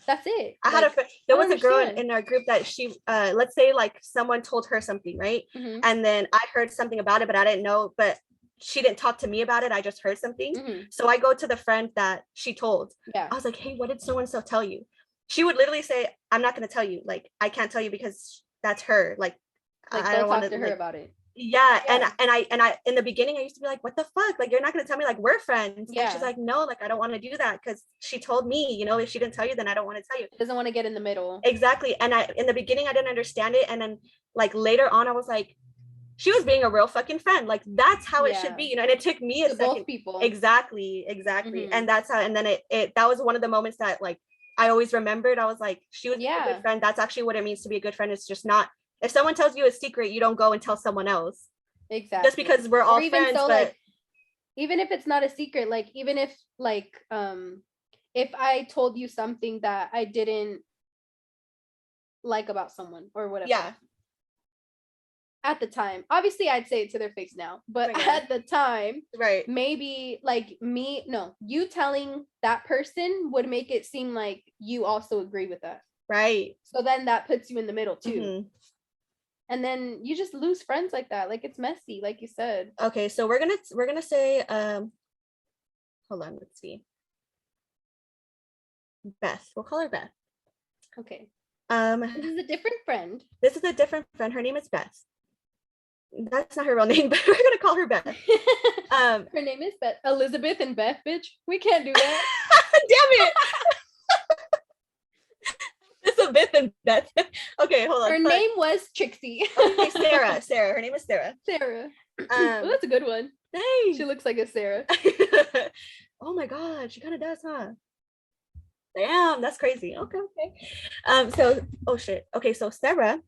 That's it. I had there was a girl in our group that she, let's say like someone told her something, right? Mm-hmm. And then I heard something about it, but I didn't know, but she didn't talk to me about it. I just heard something. Mm-hmm. So I go to the friend that she told. Yeah. I was like, hey, what did so-and-so tell you? She would literally say, I'm not going to tell you. Like, I can't tell you because that's her. Like I don't want to talk to her about it. Yeah. And I in the beginning I used to be like, what the fuck? Like, you're not going to tell me, like, we're friends. Yeah. And she's like, no, like, I don't want to do that because she told me, you know, if she didn't tell you, then I don't want to tell you. Doesn't want to get in the middle. Exactly. And in the beginning I didn't understand it. And then like later on I was like, she was being a real fucking friend. Like, that's how it should be, you know. And it took me a second. Both people. Exactly. Mm-hmm. And that's how, and then it that was one of the moments that like I always remembered. I was like, she was a good friend. That's actually what it means to be a good friend. It's just not, if someone tells you a secret, you don't go and tell someone else. Exactly. Just because we're all friends. So, but like, even if it's not a secret, like even if like if I told you something that I didn't like about someone or whatever. Yeah. At the time, obviously I'd say it to their face now, but at the time, right, maybe like you telling that person would make it seem like you also agree with that, right? So then that puts you in the middle too. Mm-hmm. And then you just lose friends like that. Like, it's messy, like you said. Okay, so we're gonna say hold on, let's see, Beth. We'll call her Beth. Okay. This is a different friend. Her name is Beth. That's not her real name, but we're gonna call her Beth. Her name is Beth. Elizabeth and Beth, bitch. We can't do that. Damn it. Elizabeth and Beth. Okay, hold on. Her name was Trixie. Okay, Sarah. Her name is Sarah. Sarah. Oh, that's a good one. Thanks. She looks like a Sarah. Oh my god, she kind of does, huh? Damn, that's crazy. Okay. So, oh shit. Okay, so Sarah,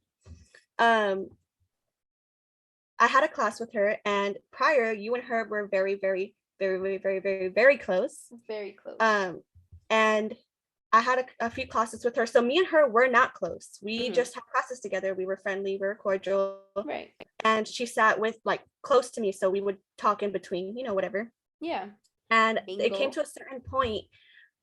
I had a class with her, and prior, you and her were very, very, very, very, very, very, very close. Very close. And I had a few classes with her. So me and her were not close. We just had classes together. We were friendly, we were cordial. Right. And she sat with like close to me. So we would talk in between, you know, whatever. Yeah. And it came to a certain point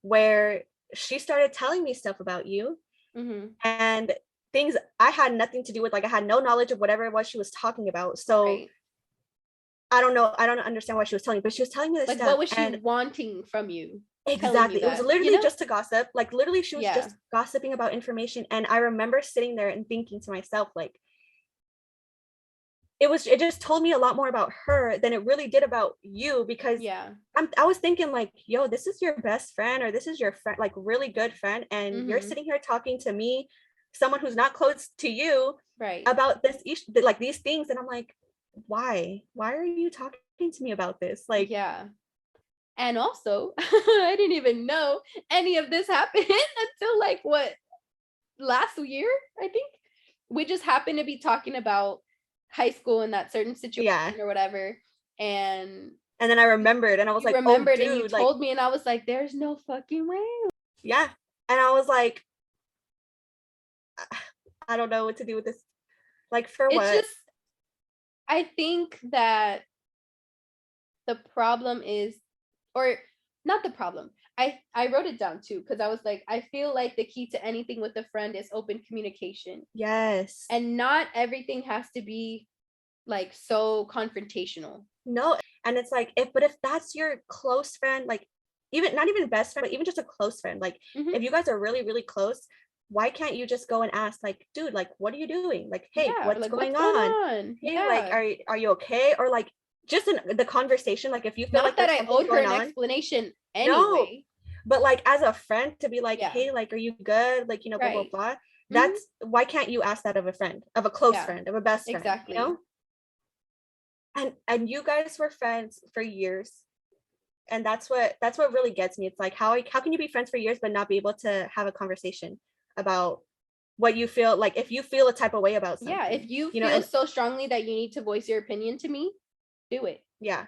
where she started telling me stuff about you. and things I had nothing to do with. Like I had no knowledge of whatever it was she was talking about. So right. I don't know. I don't understand why she was telling me, but she was telling me this like stuff. what was she wanting from you? Exactly. It was literally just to gossip. Like literally she was Yeah. just gossiping about information. And I remember sitting there and thinking to myself, like, it just told me a lot more about her than it really did about you, because I was thinking like, yo, this is your best friend, or this is your friend, like really good friend, and you're sitting here talking to me, someone who's not close to you, right, about this issue, like these things. And I'm like, why are you talking to me about this? Like, yeah. And also, I didn't even know any of this happened until like what, last year, I think. We just happened to be talking about high school in that certain situation or whatever. And then I remembered, and I was like, remembered, oh, dude, and you told me, and I was like, there's no fucking way. Yeah. And I was like, I don't know what to do with this. Like, for it's what? Just, I think that the problem is, or not the problem. I wrote it down too, because I was like, I feel like the key to anything with a friend is open communication. Yes. And not everything has to be like so confrontational. No. And it's like, if that's your close friend, like even not even best friend, but even just a close friend, like if you guys are really, really close, why can't you just go and ask, like, dude, like, what are you doing? Like, hey, what's going on? Hey, like, are you okay? Or like, just in the conversation, like if you feel not like that I owed her an explanation anyway. No, but like as a friend to be like, hey, like, are you good? Like, blah, blah, blah. That's why can't you ask that of a friend, of a close friend, of a best friend? Exactly. And you guys were friends for years. And that's what really gets me. It's like, how can you be friends for years but not be able to have a conversation about what you feel, like if you feel a type of way about something? Yeah, if you feel so strongly that you need to voice your opinion to me, do it. Yeah.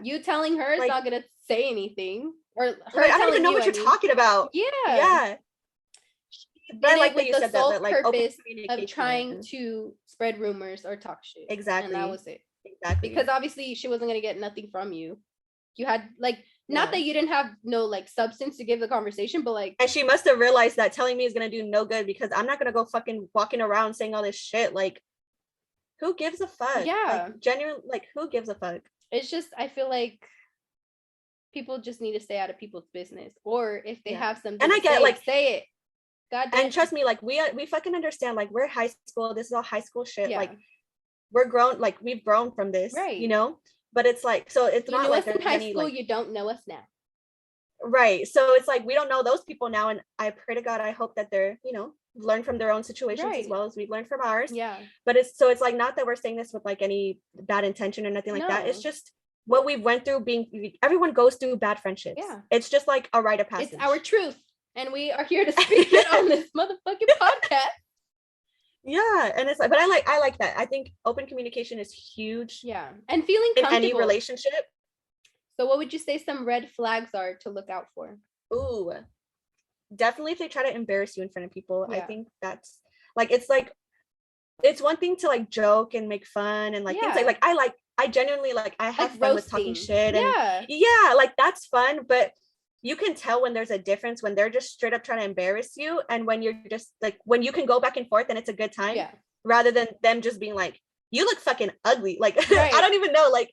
You telling her is not gonna say anything, or her I don't even know what you're talking about. Yeah. But I like that you said that, like, purpose of trying to spread rumors or talk shit. Exactly. And that was it. Exactly. Because obviously she wasn't gonna get nothing from you. You had like, not that you didn't have no like substance to give the conversation, but like, and she must have realized that telling me is gonna do no good, because I'm not gonna go fucking walking around saying all this shit. Like, who gives a fuck? Yeah. Like, genuine, like, who gives a fuck? It's just, I feel like people just need to stay out of people's business, or if they have something, and I get like, say it. God damn. And trust me, like we fucking understand. Like, we're high school. This is all high school shit. Like, we're grown. Like, we've grown from this, But it's like, so it's not like in high school, you don't know us now. Right. So it's like, we don't know those people now. And I pray to God, I hope that they're, learn from their own situations as well as we've learned from ours. Yeah. But it's like, not that we're saying this with like any bad intention or nothing like that. It's just what we went through. Everyone goes through bad friendships. Yeah. It's just like a rite of passage. It's our truth. And we are here to speak it on this motherfucking podcast. Yeah, and it's like, but I like that. I think open communication is huge. Yeah, and feeling comfortable in any relationship. So, what would you say some red flags are to look out for? Ooh, definitely if they try to embarrass you in front of people. I think that's like, it's one thing to like joke and make fun and like things like I genuinely like, I have fun with talking shit and like that's fun, but you can tell when there's a difference when they're just straight up trying to embarrass you, and when you're just like, when you can go back and forth and it's a good time, rather than them just being like, you look fucking ugly, like I don't even know, like,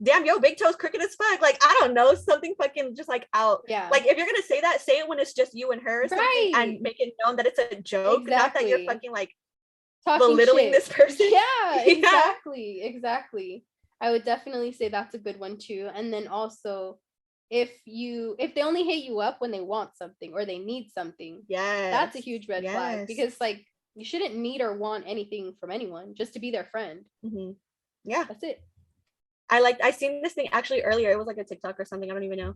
damn, yo, big toes crooked as fuck, like, I don't know, something fucking just like out. Like, if you're gonna say that, say it when it's just you and her or something, and make it known that it's a joke, not that you're fucking like talking belittling this person. Exactly. I would definitely say that's a good one too. And then also, if they only hit you up when they want something or they need something, that's a huge red flag, because like, you shouldn't need or want anything from anyone, just to be their friend. Yeah, that's it. I seen this thing actually earlier. It was like a TikTok or something, I don't even know,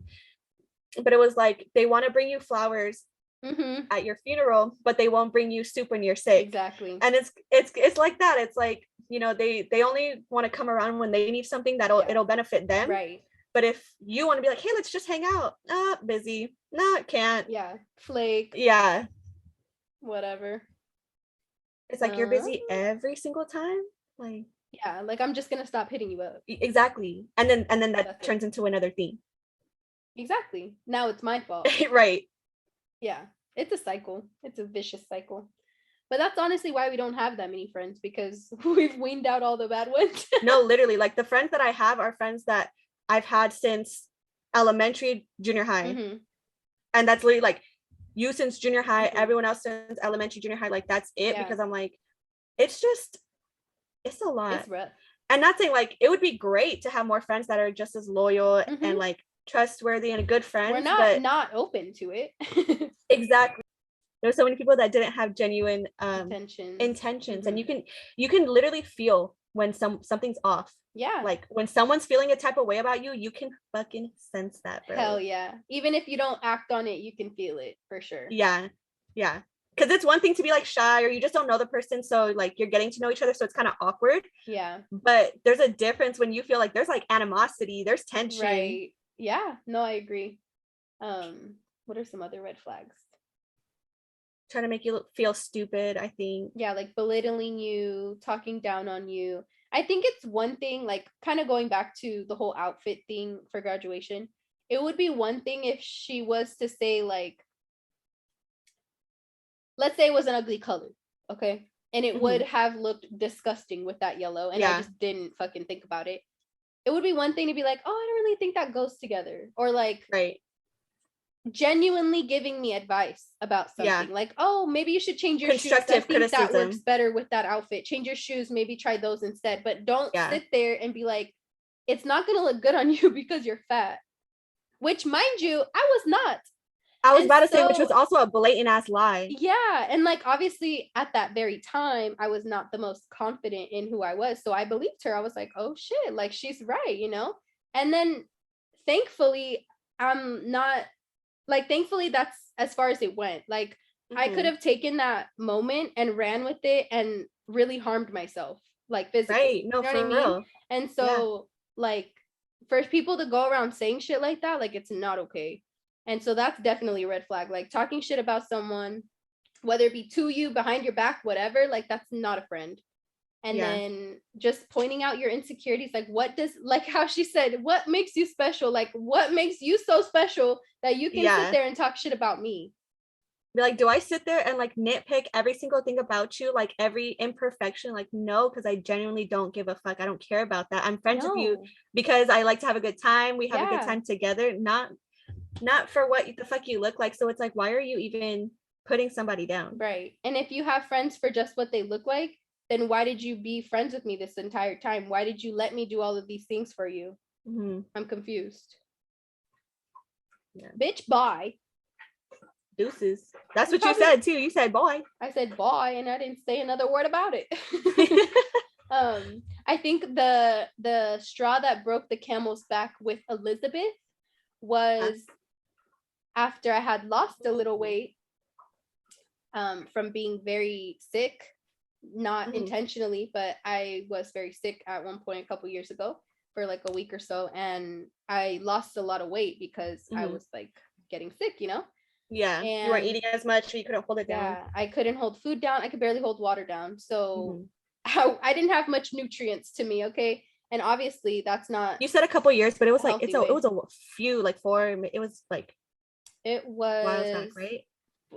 but it was like, they want to bring you flowers at your funeral, but they won't bring you soup when you're sick. Exactly. And it's like that. It's like, they only want to come around when they need something it'll benefit them, right? But if you want to be like, hey, let's just hang out, busy, can't, flake, whatever, it's like, you're busy every single time, like, like, I'm just gonna stop hitting you up. Exactly. And then that turns into another theme. Exactly. Now it's my fault. Right. Yeah. It's a cycle. It's a vicious cycle. But that's honestly why we don't have that many friends, because we've weaned out all the bad ones. No, literally, like the friends that I have are friends that I've had since elementary, junior high. Mm-hmm. And that's literally like you since junior high, Mm-hmm. everyone else since elementary, junior high, like that's it. Yeah. Because I'm like, it's a lot. It's rough. And not saying like it would be great to have more friends that are just as loyal Mm-hmm. and like trustworthy and good friends. We're but not open to it. exactly. There's so many people that didn't have genuine intentions. Mm-hmm. And you can literally feel when something's off. Yeah. Like when someone's feeling a type of way about you, you can fucking sense that, bro. Hell yeah. Even if you don't act on it, you can feel it for sure. Yeah. Because it's one thing to be like shy or you just don't know the person, so like you're getting to know each other, so it's kind of awkward. Yeah. But there's a difference when you feel like there's like animosity, there's tension. Right. Yeah. No, I agree. What are some other red flags? Trying to make you feel stupid, I think. Yeah, like belittling you, talking down on you. I think it's one thing, like kind of going back to the whole outfit thing for graduation. It would be one thing if she was to say, like, let's say it was an ugly color, okay? And it would have looked disgusting with that yellow, and I just didn't fucking think about it. It would be one thing to be like, oh, I don't really think that goes together. Or like, right, genuinely giving me advice about something, like, oh, maybe you should change your shoes. I think criticism. that works better with that outfit. Change your shoes, maybe try those instead. But don't sit there and be like, it's not gonna look good on you because you're fat. Which, mind you, I was not. I was about to say, which was also a blatant ass lie. Yeah, and like obviously at that very time, I was not the most confident in who I was, so I believed her. I was like, oh shit, like she's right, you know. And then thankfully, I'm not. Like, thankfully, that's as far as it went. Like, I could have taken that moment and ran with it and really harmed myself, like physically. Right. No, you know for real. mean? And so, like, for people to go around saying shit like that, like, it's not okay. And so that's definitely a red flag. Like, talking shit about someone, whether it be to you, behind your back, whatever, like, that's not a friend. And then just pointing out your insecurities, like what does, like how she said, what makes you special? Like what makes you so special that you can sit there and talk shit about me? Be like, do I sit there and like nitpick every single thing about you, like every imperfection? Like, no, because I genuinely don't give a fuck. I don't care about that. I'm friends with you because I like to have a good time. We have a good time together, not for what the fuck you look like. So it's like, why are you even putting somebody down? Right. And if you have friends for just what they look like, then why did you be friends with me this entire time? Why did you let me do all of these things for you? I'm confused. Bitch, bye. Deuces. That's what you said too. You said boy. I said boy, and I didn't say another word about it. I think the straw that broke the camel's back with Elizabeth was after I had lost a little weight from being very sick. Not intentionally, but I was very sick at one point a couple years ago for like a week or so, and I lost a lot of weight because I was like getting sick, you know. And you weren't eating as much, or you couldn't hold it down. I couldn't hold food down. I could barely hold water down, so I didn't have much nutrients to me. Okay, and obviously that's not. You said a couple years, but it was like it was a few, like 4. It was like it was back, right?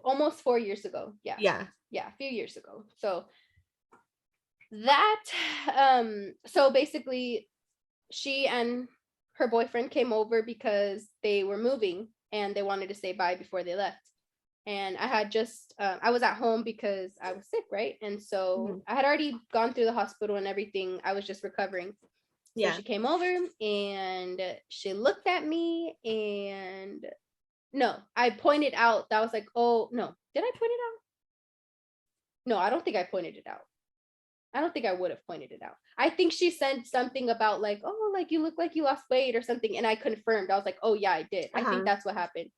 Almost 4 years ago. Yeah, a few years ago. So that so basically she and her boyfriend came over because they were moving and they wanted to say bye before they left, and I had just I was at home because I was sick, right? And so I had already gone through the hospital and everything. I was just recovering. So she came over and she looked at me, and no, I pointed out that. I was like, oh no, did I point it out? No, I don't think I pointed it out. I don't think I would have pointed it out. I think she said something about like, oh, like you look like you lost weight or something. And I confirmed. I was like, oh yeah, I did. I think that's what happened.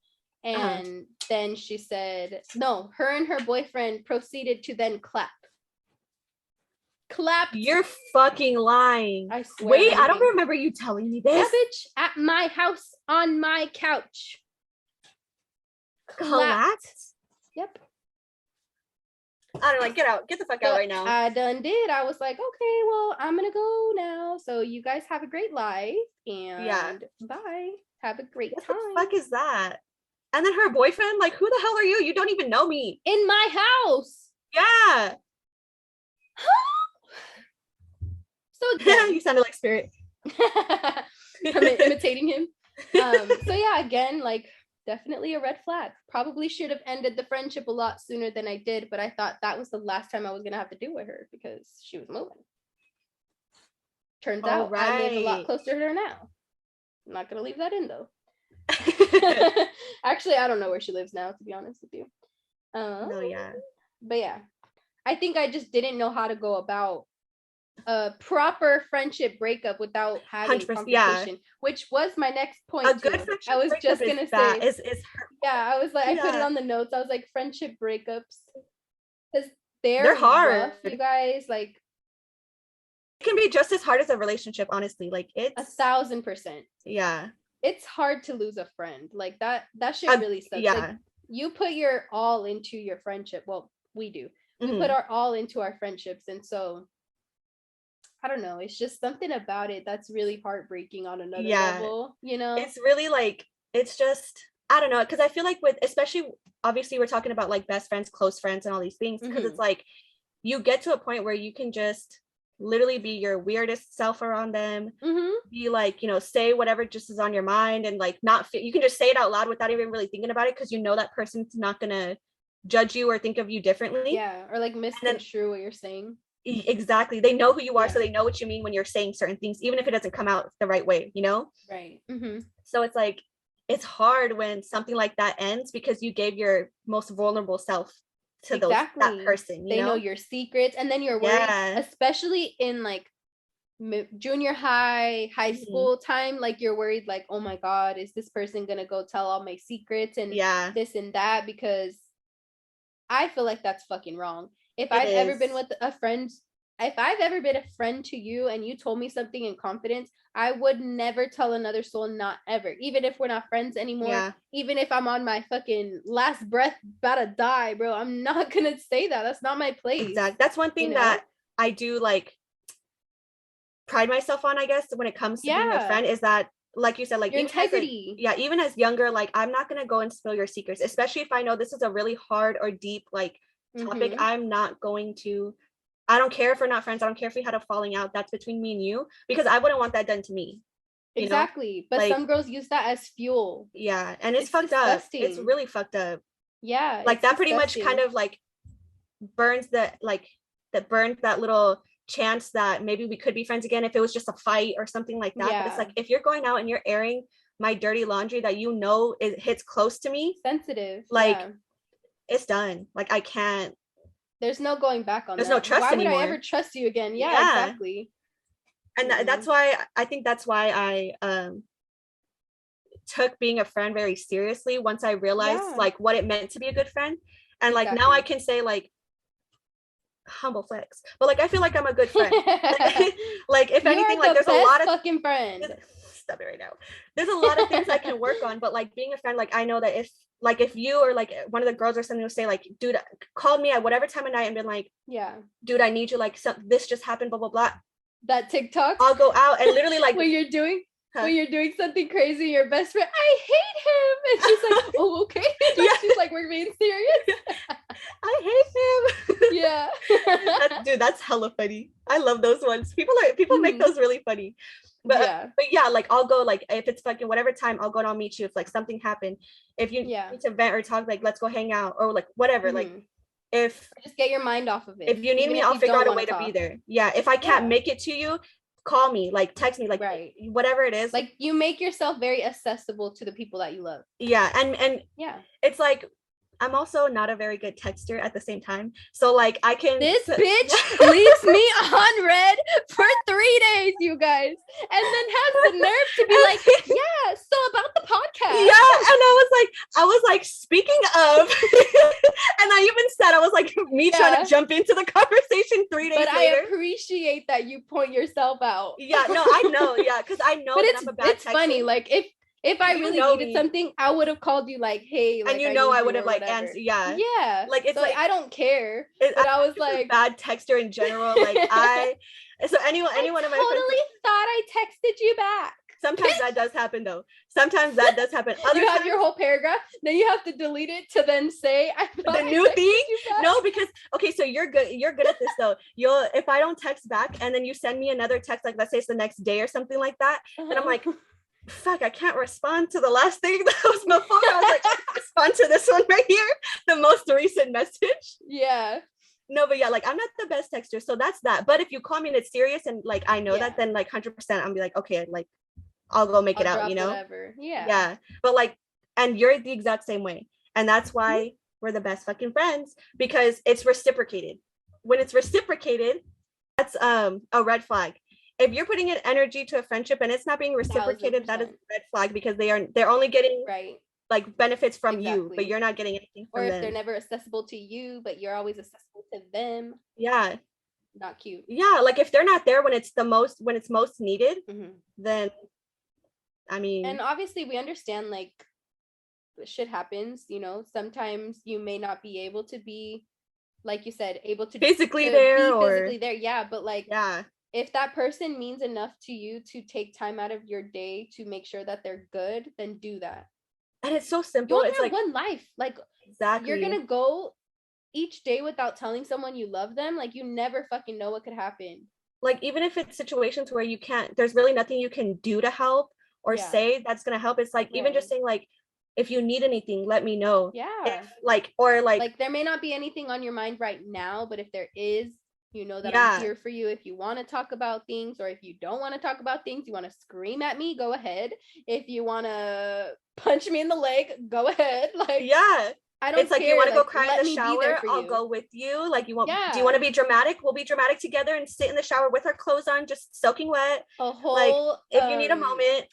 And then she said, no, her and her boyfriend proceeded to then clap. You're fucking lying. I swear. Wait, I don't remember you telling me this. Yeah, bitch, at my house on my couch. Clapped? Yep. I don't know, like, get the fuck out right now. I done did. I was like, okay, well, I'm gonna go now. So you guys have a great life, and bye. Have a great time. What the fuck is that? And then her boyfriend, like, who the hell are you? You don't even know me. In my house. Yeah. So again, you sounded like Spirit. I'm imitating him. So yeah, again, like, definitely a red flag. Probably should have ended the friendship a lot sooner than I did, but I thought that was the last time I was gonna have to deal with her because she was moving. Turns out I live a lot closer to her now. I'm not gonna leave that in though. Actually, I don't know where she lives now, to be honest with you. No, yeah. But yeah, I think I just didn't know how to go about a proper friendship breakup without having complication, which was my next point. A good friendship I was just gonna say is yeah, I was like, I put it on the notes. I was like, friendship breakups, because they're hard, rough, you guys. Like, it can be just as hard as a relationship, honestly. Like, it's 1,000%. Yeah, it's hard to lose a friend. Like, that shit really sucks. Yeah, like, you put your all into your friendship. Well, we do. We put our all into our friendships, and so I don't know. It's just something about it that's really heartbreaking on another level, you know? It's really like, it's just, I don't know, because I feel like with, especially, obviously, we're talking about like best friends, close friends, and all these things, because it's like, you get to a point where you can just literally be your weirdest self around them, be like, you know, say whatever just is on your mind, and like not you can just say it out loud without even really thinking about it, because you know that person's not gonna judge you or think of you differently. Yeah, or like misconstrue what you're saying. Exactly. They know who you are, so they know what you mean when you're saying certain things, even if it doesn't come out the right way, you know? Right. So it's like, it's hard when something like that ends because you gave your most vulnerable self to that person. They know your secrets, and then you're worried, especially in like junior high school time. Like, you're worried, like, oh my God, is this person gonna go tell all my secrets and this and that? Because I feel like that's fucking wrong. If I've ever been with a friend, if I've ever been a friend to you and you told me something in confidence, I would never tell another soul, not ever. Even if we're not friends anymore, even if I'm on my fucking last breath about to die, bro, I'm not gonna say that. That's not my place. Exactly. That's one thing that I do like pride myself on, I guess, when it comes to being a friend, is that, like you said, like, your integrity. Even as younger, like, I'm not gonna go and spill your secrets, especially if I know this is a really hard or deep like topic. I'm not going to, I don't care if we're not friends, I don't care if we had a falling out, that's between me and you, because I wouldn't want that done to me. Exactly. But like, some girls use that as fuel. Yeah, and it's fucked disgusting. Up. It's really fucked up. Yeah. Like, that pretty much kind of like burns that little chance that maybe we could be friends again if it was just a fight or something like that. But it's like, if you're going out and you're airing my dirty laundry that you know it hits close to me, sensitive, like, it's done. Like, I can't, there's no going back on there's no trust anymore. Why would I ever trust you again? Yeah. Exactly. And that's why I took being a friend very seriously once I realized like what it meant to be a good friend. And like now I can say, like, humble flex, but like I feel like I'm a good friend. Like, if anything, like, there's a lot of fucking friend. Stop it right now. There's a lot of things I can work on, but like being a friend, like, I know that if you or like one of the girls or something will say, like, dude, call me at whatever time of night and been like, dude, I need you, like, this just happened, blah blah blah, that TikTok, I'll go out and literally like when you're doing something crazy, your best friend, I hate him, and she's like, oh, okay. She's like, we're being serious. I hate him. Yeah. Dude, that's hella funny. I love those ones. People make those really funny. But yeah, like, I'll go, like, if it's fucking whatever time, I'll go and I'll meet you. If like something happened, if you need to vent or talk, like, let's go hang out, or like whatever. Like, if just get your mind off of it. If you need me, I'll figure out a way to be there. Yeah. If I can't make it to you, call me, like, text me, like, whatever it is. Like, you make yourself very accessible to the people that you love. Yeah. And it's like, I'm also not a very good texter at the same time. So like, I can. This bitch leaves me on red for 3 days, you guys, and then has the nerve to be like, yeah, so about the podcast. Yeah, and I was like, speaking of, and I even said, I was like, me trying to jump into the conversation 3 days later. But I appreciate that you point yourself out. Yeah, no, I know, yeah, because I know that I'm a bad texter. It's funny, like, if I really needed something, I would have called you, like, hey, like, and I would have like answered. Yeah, like, it's so, like, I don't care. But I was like, bad texter in general. Like, anyone of my friends totally thought I texted you back. Sometimes that does happen though. Sometimes that does happen. Other you have times, your whole paragraph, then you have to delete it to then say the new thing. No, because okay, so you're good at this though. If I don't text back and then you send me another text, like let's say it's the next day or something like that, then I'm like, fuck, I can't respond to the last thing that was before. I was like, respond to this one right here, the most recent message. Yeah. No, but yeah, like I'm not the best texter, so that's that. But if you call me and it's serious and like I know that, then like 100% I'm be like, okay, like I'll go make it out, you know? Whatever. Yeah. Yeah. But like, and you're the exact same way. And that's why we're the best fucking friends, because it's reciprocated. When it's reciprocated, that's a red flag. If you're putting in energy to a friendship and it's not being reciprocated, 1,000%. That is a red flag, because they're only getting like benefits from you, but you're not getting anything from them. Or if they're never accessible to you, but you're always accessible to them. Yeah. Not cute. Yeah, like if they're not there when it's most needed, then I mean, and obviously we understand like shit happens, you know, sometimes you may not be able to be, like you said, able to physically there. Yeah, but like if that person means enough to you to take time out of your day to make sure that they're good, then do that. And it's so simple. It's like one life. Like exactly, you're gonna go each day without telling someone you love them. Like you never fucking know what could happen. Like even if it's situations where you can't, there's really nothing you can do to help or say that's gonna help. It's like even just saying like, if you need anything, let me know. Yeah. If, like there may not be anything on your mind right now, but if there is, you know that I'm here for you. If you want to talk about things, or if you don't want to talk about things, you want to scream at me, go ahead. If you want to punch me in the leg, go ahead. Like I don't. It's like care. You want to go cry in the shower, I'll go with you. Like you want? Do you want to be dramatic? We'll be dramatic together and sit in the shower with our clothes on, just soaking wet. A whole. Like if you need a moment.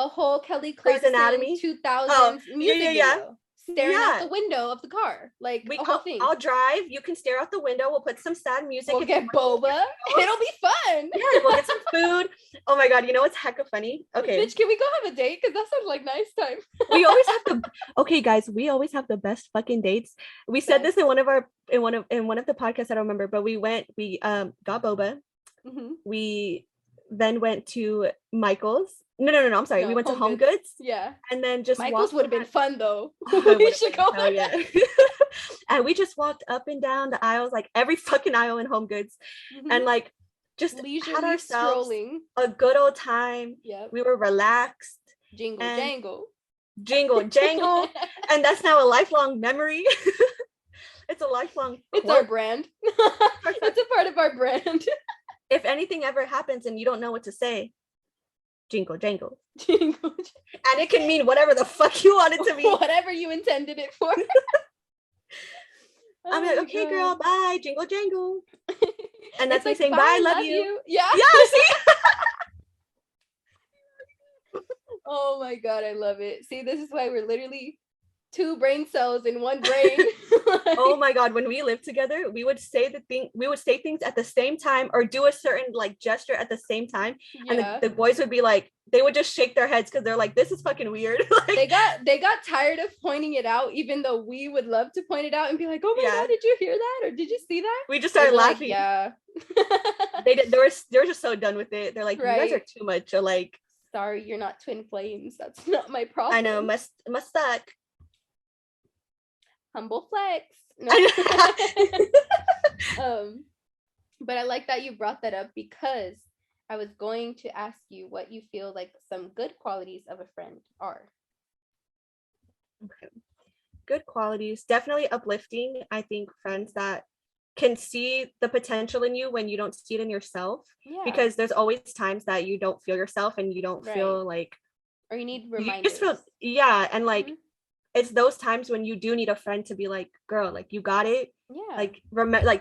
A whole Kelly Clarkson 2000s music video. Staring out the window of the car, like whole thing. I'll drive. You can stare out the window. We'll put some sad music. We'll get boba. It'll be fun. Yeah, we'll get some food. Oh my god, you know what's hecka funny? Okay, bitch, can we go have a date? Because that sounds like nice time. We always have the. Okay, guys, we always have the best fucking dates. We said this in one of the podcasts. I don't remember, but we got boba. We then went to Michael's. No. I'm sorry. We went to Home Goods. Yeah. And then just Michael's would have been fun though. We should go. And we just walked up and down the aisles, like every fucking aisle in Home Goods, and like just had ourselves a good old time. Yeah. We were relaxed. Jingle jangle. And that's now a lifelong memory. It's a lifelong. It's our brand. It's a part of our brand. If anything ever happens and you don't know what to say, jingle jangle. And it can mean whatever the fuck you want it to mean. Whatever you intended it for. I'm like, okay, girl, bye, jingle jangle. And that's like saying bye, love you. Yeah. Yeah, see? Oh my god, I love it. See, this is why we're literally 2 brain cells in one brain. Oh my god, when we lived together, we would say things at the same time, or do a certain like gesture at the same time. And the boys would be like, they would just shake their heads because they're like, this is fucking weird. Like, they got tired of pointing it out, even though we would love to point it out and be like, oh my god, did you hear that, or did you see that? We just started laughing. Like, they were just so done with it. They're like, you guys are too much alike. Sorry, you're not twin flames. That's not my problem. I know, must suck. Humble flex. No. But I like that you brought that up, because I was going to ask you what you feel like some good qualities of a friend are. Okay. Good qualities, definitely uplifting. I think friends that can see the potential in you when you don't see it in yourself, because there's always times that you don't feel yourself and you don't feel like, or you need reminders. You just feel, and like it's those times when you do need a friend to be like, girl, like you got it. Yeah. Like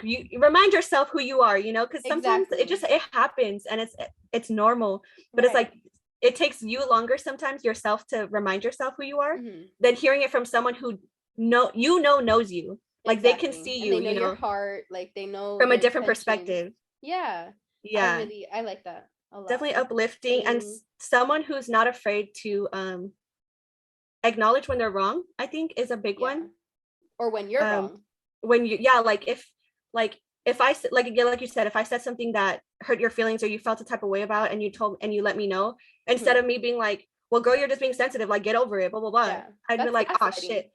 you remind yourself who you are, you know, because sometimes it happens and it's normal, but it's like it takes you longer sometimes yourself to remind yourself who you are than hearing it from someone who knows you. Like they can see you, they know your heart, like they know from a different perspective. Yeah. I like that a lot. Definitely uplifting, and someone who's not afraid to acknowledge when they're wrong, I think is a big one. Or when you're wrong. When you like if I like again, like you said, if I said something that hurt your feelings or you felt a type of way about, and you let me know, instead of me being like, well, girl, you're just being sensitive, like get over it, blah blah blah. I'd be like, oh shit.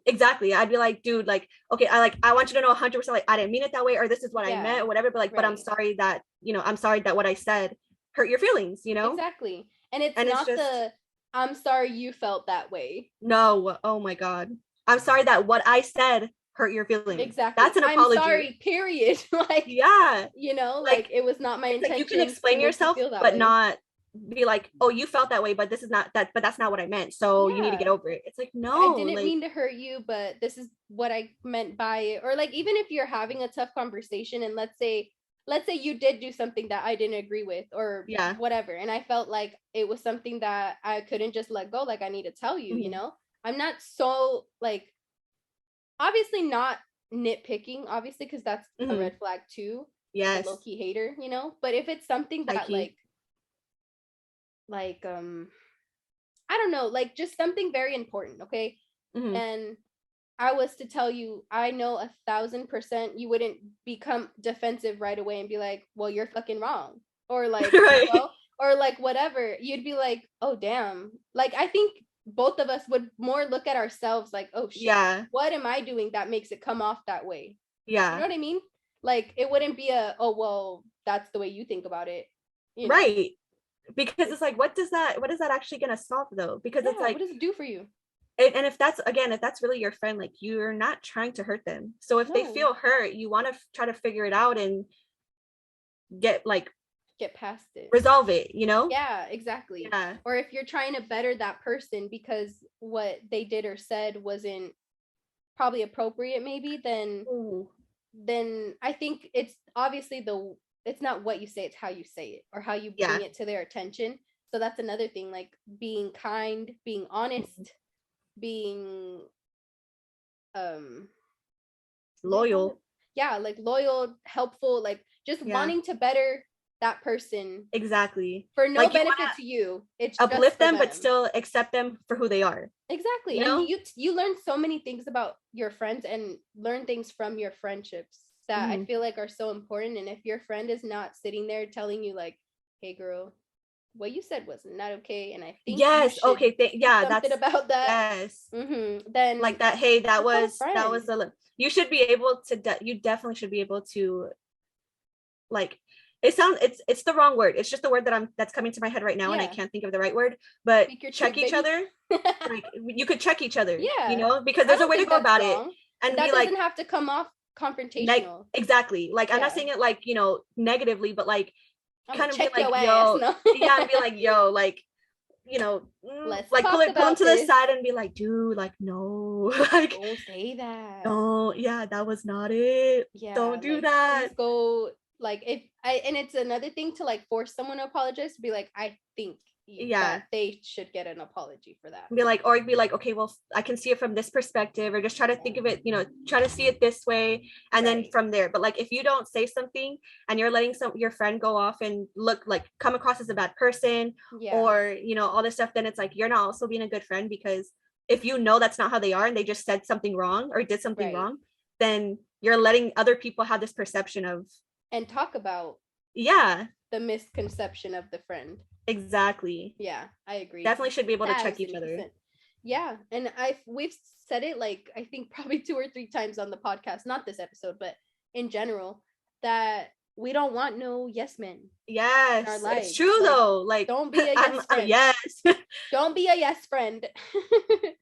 Exactly. I'd be like, dude, like, okay, I want you to know 100%, like, I didn't mean it that way, or this is what I meant, or whatever, but like, but I'm sorry that, I'm sorry that what I said hurt your feelings, Exactly. And it's not just, I'm sorry you felt that way. No, oh my God. I'm sorry that what I said hurt your feelings. Exactly. That's an apology. I'm sorry, period. Like, yeah. Like it was not my intention. Like you can explain yourself, but way. Not be like, oh, you felt that way, but this is not that, but that's not what I meant. So you need to get over it. It's like, no, I didn't mean to hurt you, but this is what I meant by it. Or like, even if you're having a tough conversation and let's say you did do something that I didn't agree with or whatever. And I felt like it was something that I couldn't just let go. Like I need to tell you, I'm not so like, obviously not nitpicking, obviously, because that's a red flag too. Yes. A low-key hater, but if it's something that like I don't know, like just something very important, okay? And I was to tell you, I know 1,000% you wouldn't become defensive right away and be like, well, you're fucking wrong. Or like, or like whatever. You'd be like, oh, damn. Like, I think both of us would more look at ourselves like, oh, shit, what am I doing that makes it come off that way? Yeah. You know what I mean? Like, it wouldn't be oh, well, that's the way you think about it. Right. Because it's like, what is that actually going to solve though? Because it's like, what does it do for you? And if that's really your friend, like you're not trying to hurt them. So if they feel hurt, you want to try to figure it out and get past it, resolve it, Yeah, exactly. Yeah. Or if you're trying to better that person because what they did or said wasn't probably appropriate, maybe, then I think it's obviously it's not what you say, it's how you say it or how you bring it to their attention. So that's another thing, like being kind, being honest, being loyal. Yeah, like loyal, helpful, like just wanting to better that person. Exactly. For no benefit to you. It's uplift them, but still accept them for who they are. Exactly. And you learn so many things about your friends and learn things from your friendships that I feel like are so important. And if your friend is not sitting there telling you like, hey girl, what you said was not okay, and I think that's something about that. Then like that. Hey, that was you should be able to. You definitely should be able to. Like, it's the wrong word. It's just the word that's coming to my head right now, and I can't think of the right word. But check each other. Like you could check each other. Yeah, because there's a way to go about it, and that doesn't have to come off confrontational. Exactly. Like I'm not saying it like negatively, but like kind of be like, yo, and be like, yo, like, let's like pull them to the side and be like, dude, like, no, like don't say that. No, that was not it. Yeah, don't do that. Go like and it's another thing to like force someone to apologize, to be like, I think that they should get an apology for that. Be like, okay, well, I can see it from this perspective, or just try to think of it, try to see it this way, and then from there. But like, if you don't say something and you're letting your friend go off and come across as a bad person, or all this stuff, then it's like you're not also being a good friend, because if that's not how they are and they just said something wrong or did something wrong, then you're letting other people have this perception of and talk about the misconception of the friend. Exactly. Yeah, I agree. Definitely should be able to check each other. Yeah, and we've said it like I think probably 2 or 3 times on the podcast, not this episode, but in general, that we don't want no yes men. Yes, it's true though. Like, don't be a yes friend. Yes. Don't be a yes friend.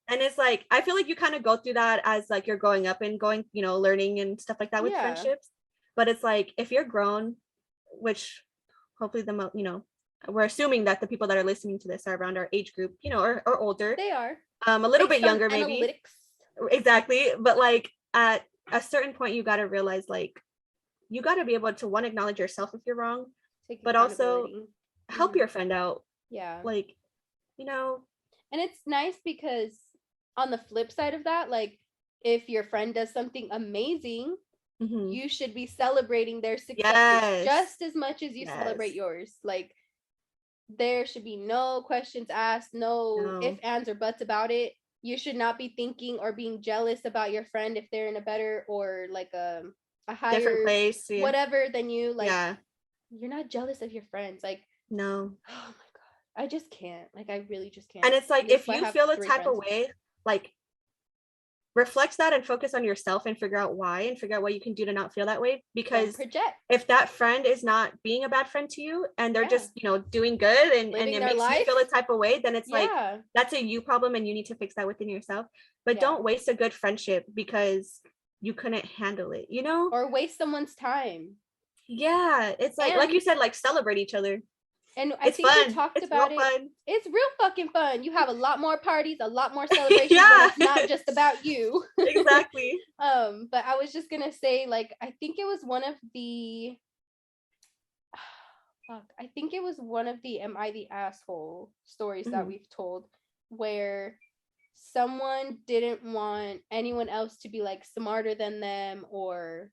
And it's like, I feel like you kind of go through that as like you're growing up and going, learning and stuff like that with friendships. But it's like, if you're grown, which hopefully we're assuming that the people that are listening to this are around our age group, or older. They are. A little bit younger, maybe. Exactly. But like at a certain point, you got to realize, like, you got to be able to acknowledge yourself if you're wrong, but also help your friend out. Yeah. Like, And it's nice because on the flip side of that, like, if your friend does something amazing, you should be celebrating their success just as much as you celebrate yours. Like, there should be no questions asked, no ifs, ands, or buts about it. You should not be thinking or being jealous about your friend if they're in a better or like a a higher different place, whatever than you, like, yeah, you're not jealous of your friends. Like, no. oh my god, I just can't. Like, I really just can't. And it's like, That's if why I you have feel a 3 type of friends. way, like, reflect that and focus on yourself and figure out why and figure out what you can do to not feel that way. Because if that friend is not being a bad friend to you and they're just, you know, doing good and it makes you feel a type of way, then it's like, that's a you problem and you need to fix that within yourself. But don't waste a good friendship because you couldn't handle it, you know? Or waste someone's time. Yeah, it's like you said, like, celebrate each other. And I think we talked about it. It's real fucking fun. You have a lot more parties, a lot more celebrations, but it's not just about you. Exactly. But I was just gonna say, like, I think it was one of the Am I the Asshole stories that we've told, where someone didn't want anyone else to be like smarter than them, or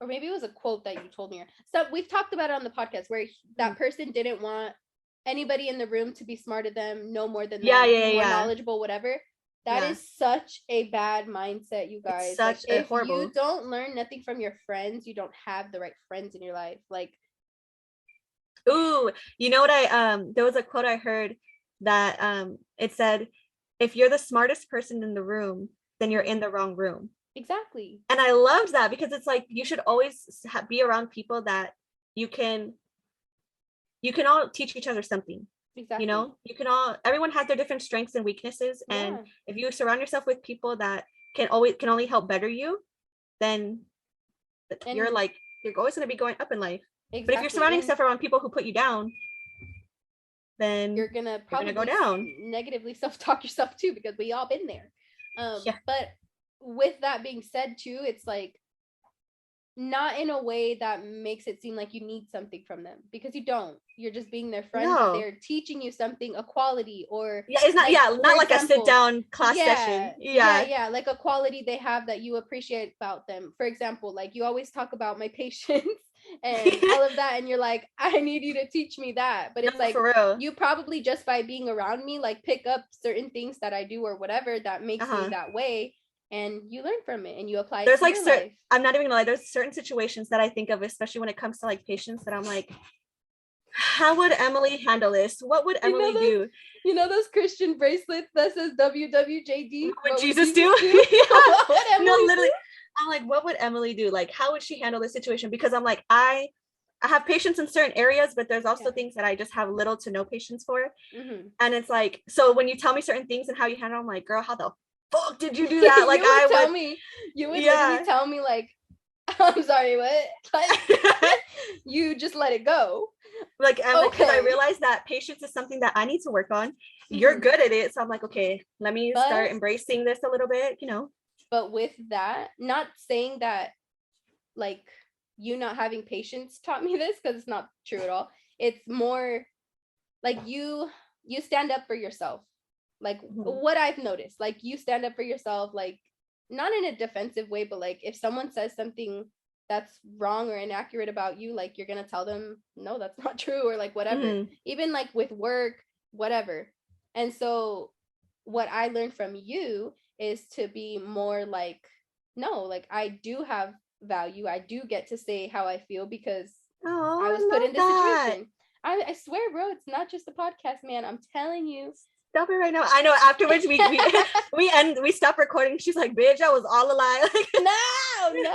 maybe it was a quote that you told me. So we've talked about it on the podcast where that person didn't want anybody in the room to be smarter than them, no more than them, more knowledgeable, whatever. That is such a bad mindset, you guys. It's such a horrible. If you don't learn nothing from your friends, you don't have the right friends in your life. Like, ooh, you know what, there was a quote I heard that it said, if you're the smartest person in the room, then you're in the wrong room. Exactly. And I loved that, because it's like, you should always be around people that you can all teach each other something. Exactly. You know, everyone has their different strengths and weaknesses, and if you surround yourself with people that can only help better you, then you're always going to be going up in life. Exactly. But if you're surrounding yourself around people who put you down, then you're gonna probably go down, negatively self-talk yourself too, because we all been there. But with that being said too, it's like, not in a way that makes it seem like you need something from them, because you don't. You're just being their friend. No. They're teaching you something, a quality, or it's not not like a sit down class session. Like a quality they have that you appreciate about them. For example, like, you always talk about my patience and all of that, and you're like, I need you to teach me that. But it's like, for real, you probably just by being around me, like, pick up certain things that I do or whatever that makes me that way. And you learn from it and you apply it to your life. I'm not even gonna lie, there's certain situations that I think of, especially when it comes to like patience, that I'm like, how would Emily handle this? What would Emily do? You know those Christian bracelets that says WWJD? What would Jesus do? What would Emily do? I'm like, what would Emily do? Like, how would she handle this situation? Because I'm like, I have patience in certain areas, but there's also things that I just have little to no patience for. And it's like, so when you tell me certain things and how you handle, I'm like, girl, how the fuck did you do that? Like, you would literally tell me, like, I'm sorry, what? Like, you just let it go. Like, because I realized that patience is something that I need to work on. You're good at it, so I'm like, okay, let me start embracing this a little bit, you know. But with that, not saying that, like, you not having patience taught me this, because it's not true at all. It's more like you stand up for yourself. Like, what I've noticed, like, you stand up for yourself, like, not in a defensive way, but like, if someone says something that's wrong or inaccurate about you, like, you're gonna tell them, no, that's not true, or like whatever. Even like with work, whatever. And so what I learned from you is to be more like, no, like, I do have value. I do get to say how I feel, because I was put in this situation. I swear, bro, it's not just a podcast, man. I'm telling you. Stop it right now. I know afterwards we stop recording. She's like, bitch, that was all a lie. No.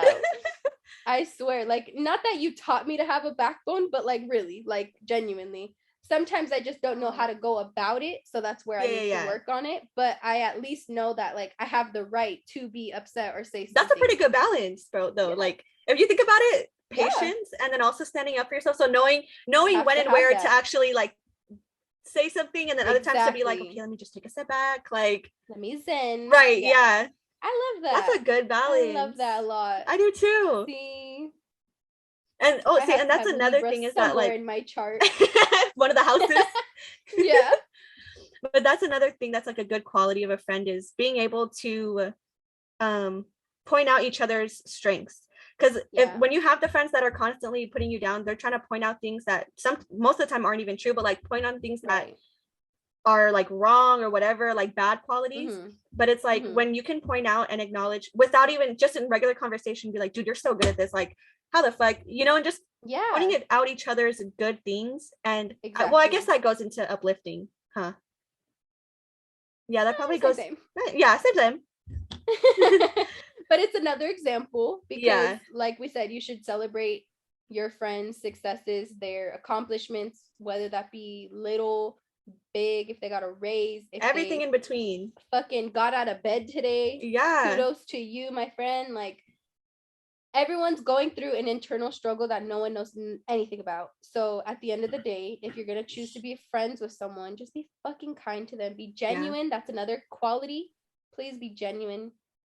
I swear, like, not that you taught me to have a backbone, but like, really, like, genuinely. Sometimes I just don't know how to go about it. So that's where I need to work on it. But I at least know that, like, I have the right to be upset or say something. That's a pretty good balance, bro, though. Like, if you think about it, patience and then also standing up for yourself. So knowing when and where to actually, like, say something, and then other times to be like, okay, let me just take a step back, like, let me zen. Right. I love that. That's a good balance. I love that a lot. I do too. See, and and that's another thing, is that, like, in my chart, one of the houses. But that's another thing that's like a good quality of a friend, is being able to point out each other's strengths. Because when you have the friends that are constantly putting you down, they're trying to point out things that most of the time aren't even true, but like point on things that are like wrong or whatever, like bad qualities. But it's like when you can point out and acknowledge without even just in regular conversation, be like, dude, you're so good at this. Like, how the fuck, you know, and just pointing it out each other's good things. And well, I guess that goes into uplifting, huh? Yeah, that probably goes. Same. Yeah, same. But it's another example because, like we said, you should celebrate your friends' successes, their accomplishments, whether that be little, big, if they got a raise, if everything in between. Fucking got out of bed today. Yeah. Kudos to you, my friend. Like, everyone's going through an internal struggle that no one knows anything about. So at the end of the day, if you're going to choose to be friends with someone, just be fucking kind to them. Be genuine. That's another quality. Please be genuine.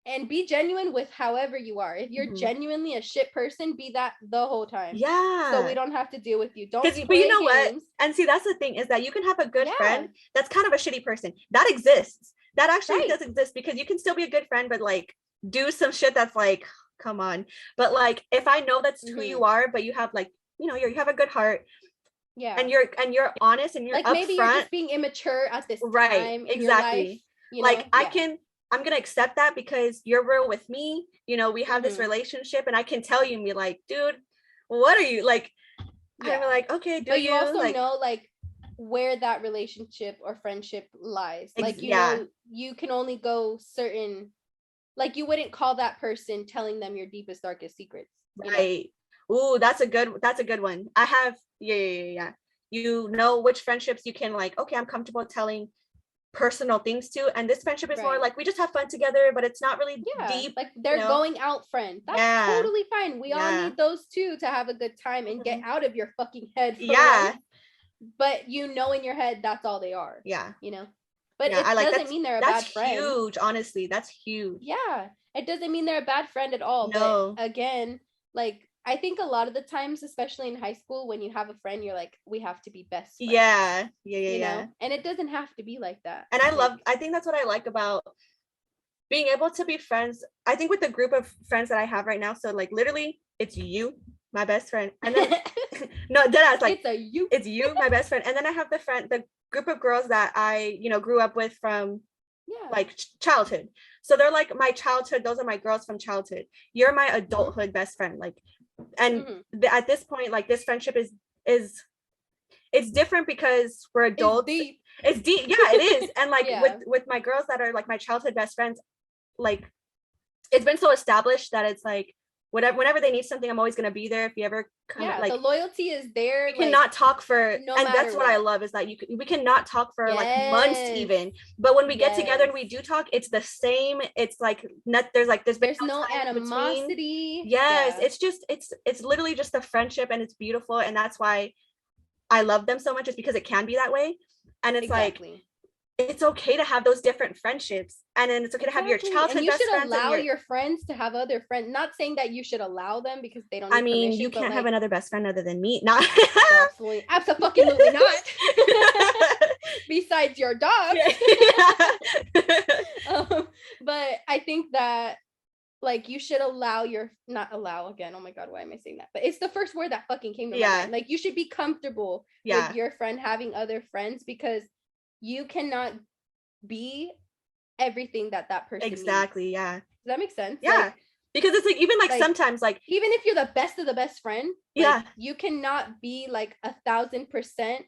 And be genuine with however you are. If you're genuinely a shit person, be that the whole time. Yeah. So we don't have to deal with you. Don't play but you know games. what? And see, that's the thing is that you can have a good friend that's kind of a shitty person. That exists. That actually does exist because you can still be a good friend, but like do some shit that's like, come on. But like, if I know that's who you are, but you have like, you know, you have a good heart. Yeah. And you're honest and you're like, maybe you're just being immature at this time in your life, you know? I'm going to accept that because you're real with me. You know, we have this relationship and I can tell you and be like, dude, what are you like? I'm like, okay, but you also like, know like where that relationship or friendship lies. Like, you know, you can only go certain, like you wouldn't call that person telling them your deepest, darkest secrets. Right. Ooh, that's a good one. I have, yeah. You know which friendships you can like, okay, I'm comfortable telling personal things too, and this friendship is more like we just have fun together, but it's not really deep, like they're going out friends. That's totally fine. We all need those too to have a good time and get out of your fucking head for life. But you know in your head that's all they are, you know. But it doesn't mean they're a bad friend. That's huge, honestly. That's huge. It doesn't mean they're a bad friend at all. No. But again, like I think a lot of the times, especially in high school, when you have a friend, you're like, we have to be best friends. Yeah. You know? And it doesn't have to be like that. And I think that's what I like about being able to be friends. I think with the group of friends that I have right now, so like literally it's you, my best friend. And then no, deadass, like it's you, my best friend. And then I have the group of girls that I, you know, grew up with from like childhood. So they're like my childhood, those are my girls from childhood. You're my adulthood best friend. Like, and at this point, like this friendship is it's different because we're adults. It's deep. Yeah, it is. And like with my girls that are like my childhood best friends, like it's been so established that it's like whenever they need something, I'm always gonna be there. If you ever come, like the loyalty is there. We cannot talk for, and that's what I love is that we cannot talk for like months even. But when we get together and we do talk, it's the same. It's like there's no animosity. Yes, it's just it's literally just the friendship, and it's beautiful, and that's why I love them so much. Is because it can be that way, and it's like it's okay to have those different friendships, and then it's okay to have your childhood best friends. You should allow your friends to have other friends. Not saying that you should allow them because they don't. I mean, you can't have another best friend other than me. Not absolutely not. Besides your dog. But I think that like you should not allow again. Oh my god, why am I saying that? But it's the first word that fucking came to my mind. Like you should be comfortable with your friend having other friends because you cannot be everything that person needs. Yeah. Does that make sense? Yeah. Like, because it's like even like sometimes like even if you're the best of the best friend, like, you cannot be like 1,000%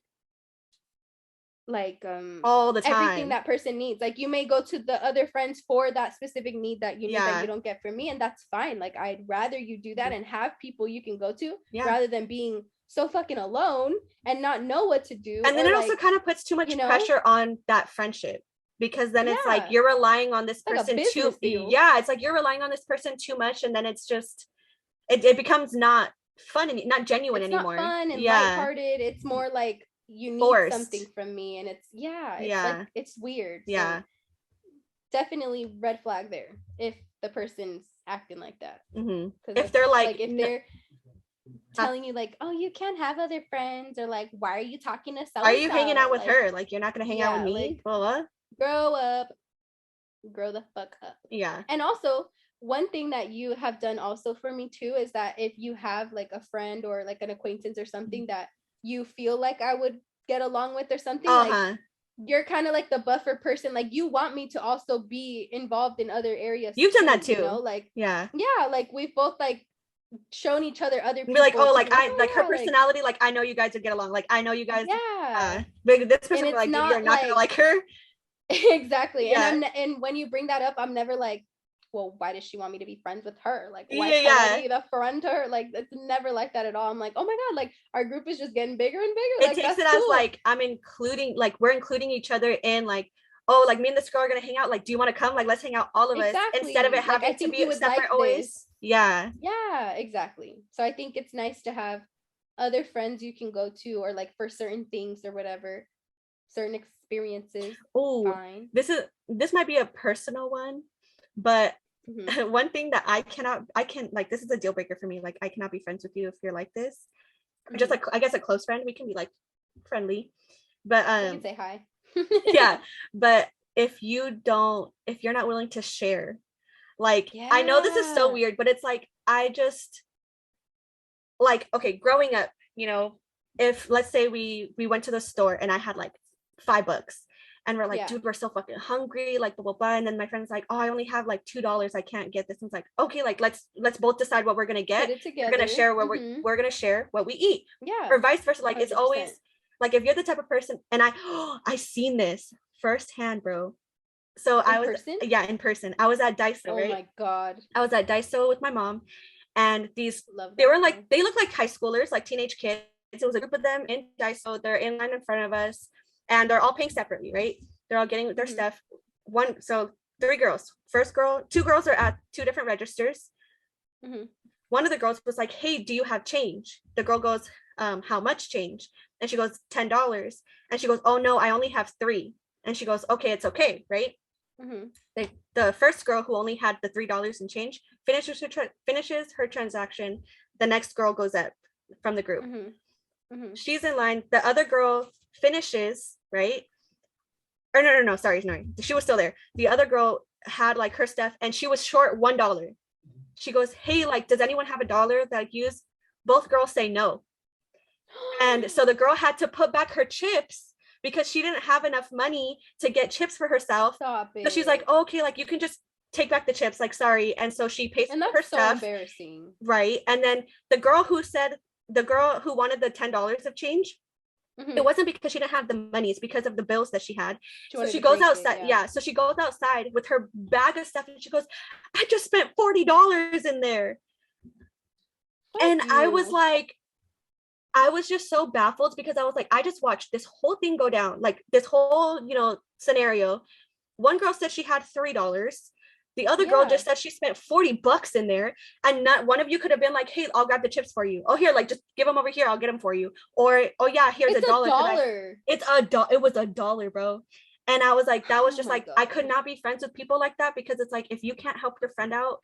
like all the time everything that person needs. Like you may go to the other friends for that specific need that you need that you don't get from me, and that's fine. Like I'd rather you do that and have people you can go to rather than being so fucking alone and not know what to do. And then it also kind of puts too much pressure on that friendship, because then it's like you're relying on this person too. Yeah, it's like you're relying on this person too much, and then it's just it becomes not fun and not genuine anymore. Not fun and lighthearted. It's more like you need forced. Something from me, and it's like, it's weird. Yeah, so definitely red flag there if the person's acting like that. If they're like if they're telling you like, oh, you can't have other friends, or like, why are you talking to someone? Are you hanging out with her? Like, you're not gonna hang out with me? Like, grow up, grow the fuck up. Yeah. And also, one thing that you have done also for me too is that if you have like a friend or like an acquaintance or something that you feel like I would get along with or something, like you're kind of like the buffer person. Like you want me to also be involved in other areas. You've done that too. You know, like yeah, like we've both like shown each other other people. Be like, oh, like be I like yeah, her personality. Like I know you guys would get along. Like I know you guys. Yeah. But this person, it's like, not you're not gonna like her. Exactly. Yeah. And when you bring that up, I'm never like, well, why does she want me to be friends with her? Like, why Yeah, can't I be the friend to her? Like, it's never like that at all. I'm like, oh my God, like our group is just getting bigger and bigger. It Like, takes that's it cool. as like we're including each other in like, oh, like me and this girl are gonna hang out. Like, do you want to come? Like, let's hang out, all of us, instead of it having I think to you be would separate like always. this. Yeah. Yeah, exactly. So I think it's nice to have other friends you can go to, or like for certain things or whatever, certain experiences. Oh, this might be a personal one, but one thing that I can like, this is a deal breaker for me. Like, I cannot be friends with you if you're like this. Just like, I guess a close friend, we can be like friendly, but you can say hi. Yeah, but if you're not willing to share, like, I know this is so weird, but it's like, I just like, okay, growing up, you know, if let's say we went to the store and I had like $5 and we're like, dude, we're so fucking hungry, like blah blah blah, and then my friend's like, oh, I only have like $2, I can't get this. And it's like, okay, like let's both decide what we're gonna get. We're gonna share what we're gonna share what we eat. Or vice versa. Like 100%. It's always like, if you're the type of person, and I seen this firsthand, bro. So in person. I was at Daiso, right? Oh my God. I was at Daiso with my mom, and they look like high schoolers, like teenage kids. It was a group of them in Daiso. They're in line in front of us, and they're all paying separately, right? They're all getting their stuff. Three girls. Two girls are at two different registers. One of the girls was like, hey, do you have change? The girl goes, how much change? And she goes, $10. And she goes, oh no, I only have 3. And she goes, okay, it's okay, right? The first girl, who only had the $3 and change, finishes her transaction. The next girl goes up from the group. She's in line. The other girl finishes, right? Or no, sorry, she was still there. The other girl had like her stuff, and she was short $1. She goes, hey, like, does anyone have $1 that I use? Both girls say no. And so the girl had to put back her chips because she didn't have enough money to get chips for herself. So she's like, oh, okay, like, you can just take back the chips, like, sorry. And so she pays for her stuff. Embarrassing. Right. And then the girl who wanted the $10 of change, it wasn't because she didn't have the money, it's because of the bills that she had. So she goes outside. So she goes outside with her bag of stuff, and she goes, I just spent $40 in there. I was like, I was just so baffled, because I was like, I just watched this whole thing go down, like this whole, scenario. One girl said she had $3. The other girl just said she spent $40 in there, and not one of you could have been like, hey, I'll grab the chips for you. Oh, here, like, just give them over here, I'll get them for you. Or, oh yeah, here's $1. It was $1, bro. And I was like, that was just like, God. I could not be friends with people like that, because it's like, if you can't help your friend out,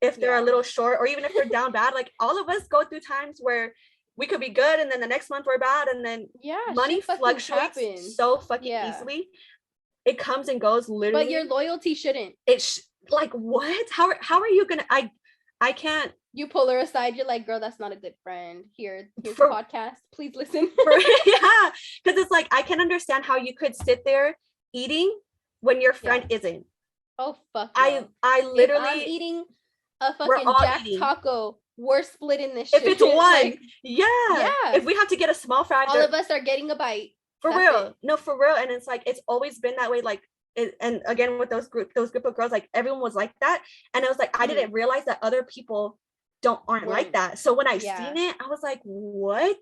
if they're a little short, or even if they're down bad, like, all of us go through times where we could be good, and then the next month we're bad, and then money fluctuates so fucking easily. It comes and goes, literally. But your loyalty shouldn't. Like, what? How are you gonna? I can't. You pull her aside. You're like, girl, that's not a good friend. Here's a podcast. Please listen. Yeah, because it's like, I can understand how you could sit there eating when your friend isn't. Oh fuck. I literally. If I'm eating a fucking Jack taco, we're splitting this shit. If it's one, like, if we have to get a small fry, all of us are getting a bite. For real. No, for real. And it's like, it's always been that way. Like, and again, with those group of girls, like, everyone was like that. And I was like, I didn't realize that other people aren't like that. So when I seen it, I was like, what?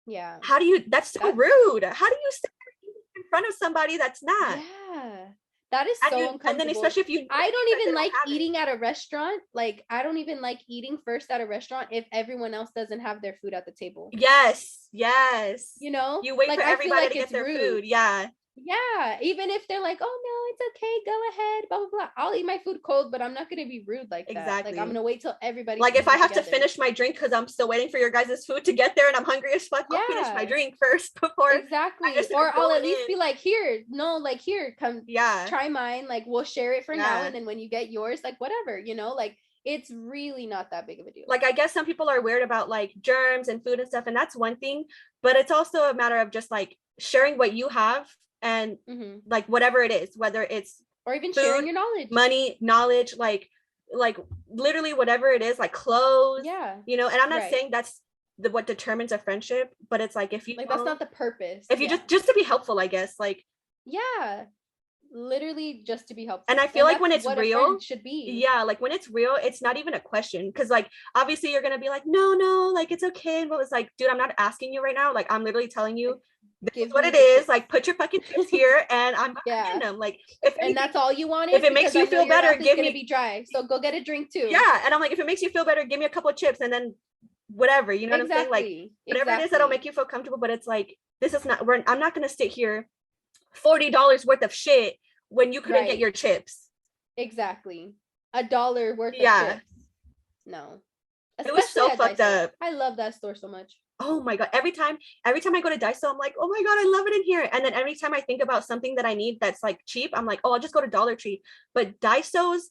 Yeah. How do you? That's so rude. How do you stand in front of somebody that's not? Yeah. That is so uncomfortable. And then especially if I don't even like eating at a restaurant. Like, I don't even like eating first at a restaurant if everyone else doesn't have their food at the table. Yes. You wait for everybody to get their food. Yeah, even if they're like, oh no, it's okay, go ahead, blah blah blah. I'll eat my food cold, but I'm not gonna be rude like that. Exactly. Like, I'm gonna wait till everybody. Like, if I have to finish my drink because I'm still waiting for your guys' food to get there and I'm hungry as fuck, I'll finish my drink first before. Exactly. Or I'll at least be like, here, come, try mine. Like, we'll share it for now, and then when you get yours, like, whatever, like. It's really not that big of a deal. Like, I guess some people are weird about like germs and food and stuff, and that's one thing, but it's also a matter of just like sharing what you have and like whatever it is, whether it's or even food, sharing your knowledge, money, knowledge, like literally whatever it is, like clothes, you know. And I'm not saying that's what determines a friendship, but it's like, if you like, that's not the purpose. If you just to be helpful, I guess, like, literally just to be helpful. And I feel like when it's real, should be. Like when it's real, it's not even a question, because like obviously you're gonna be like, no, like it's okay, but it's like, dude, I'm not asking you right now, like I'm literally telling you this is what it is, like put your fucking chips here and I'm getting them, like if anything, and that's all you want. If it makes you feel better, give me, be dry, so go get a drink too. And I'm like, if it makes you feel better, give me a couple of chips, and then whatever, you know what I'm saying, like whatever it is that'll make you feel comfortable. But it's like, this is not, I'm not gonna sit here $40 worth of shit when you couldn't get your chips. Exactly. $1 worth of chips. No. It was so fucked up. I love that store so much. Oh my god. Every time I go to Daiso, I'm like, oh my god, I love it in here. And then every time I think about something that I need that's like cheap, I'm like, oh, I'll just go to Dollar Tree. But Daiso's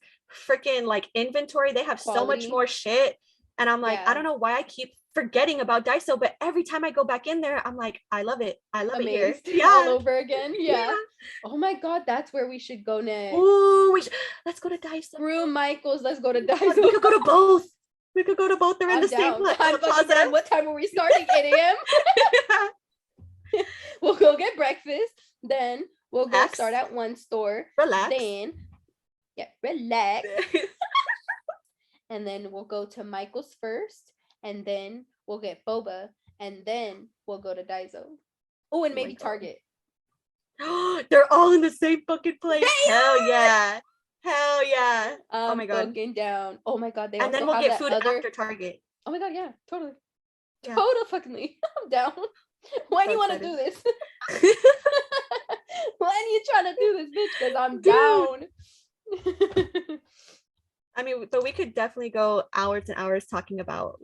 freaking like inventory, they have so much more shit. And I'm like, I don't know why I keep forgetting about Daiso, but every time I go back in there, I'm like, I love it. I love it here. All over again. Yeah. Oh my god, that's where we should go next. Ooh, let's go to Daiso. Screw Michael's, let's go to Daiso. We could go to both. They're in the same plaza. What time are we starting? 8 a.m. We'll go get breakfast. Then we'll go start at one store. Relax. Then relax. And then we'll go to Michael's first. And then we'll get boba, and then we'll go to Daiso. Oh, and maybe Target. They're all in the same fucking place. Hell yeah. Oh my god. Fucking down. Oh my god. And then we'll get food after Target. Oh my god, yeah, totally. Yeah. Total fuckingly. I'm down. Why do you want to do this? Why are you trying to do this, bitch? Because I'm down. I mean, so we could definitely go hours and hours talking about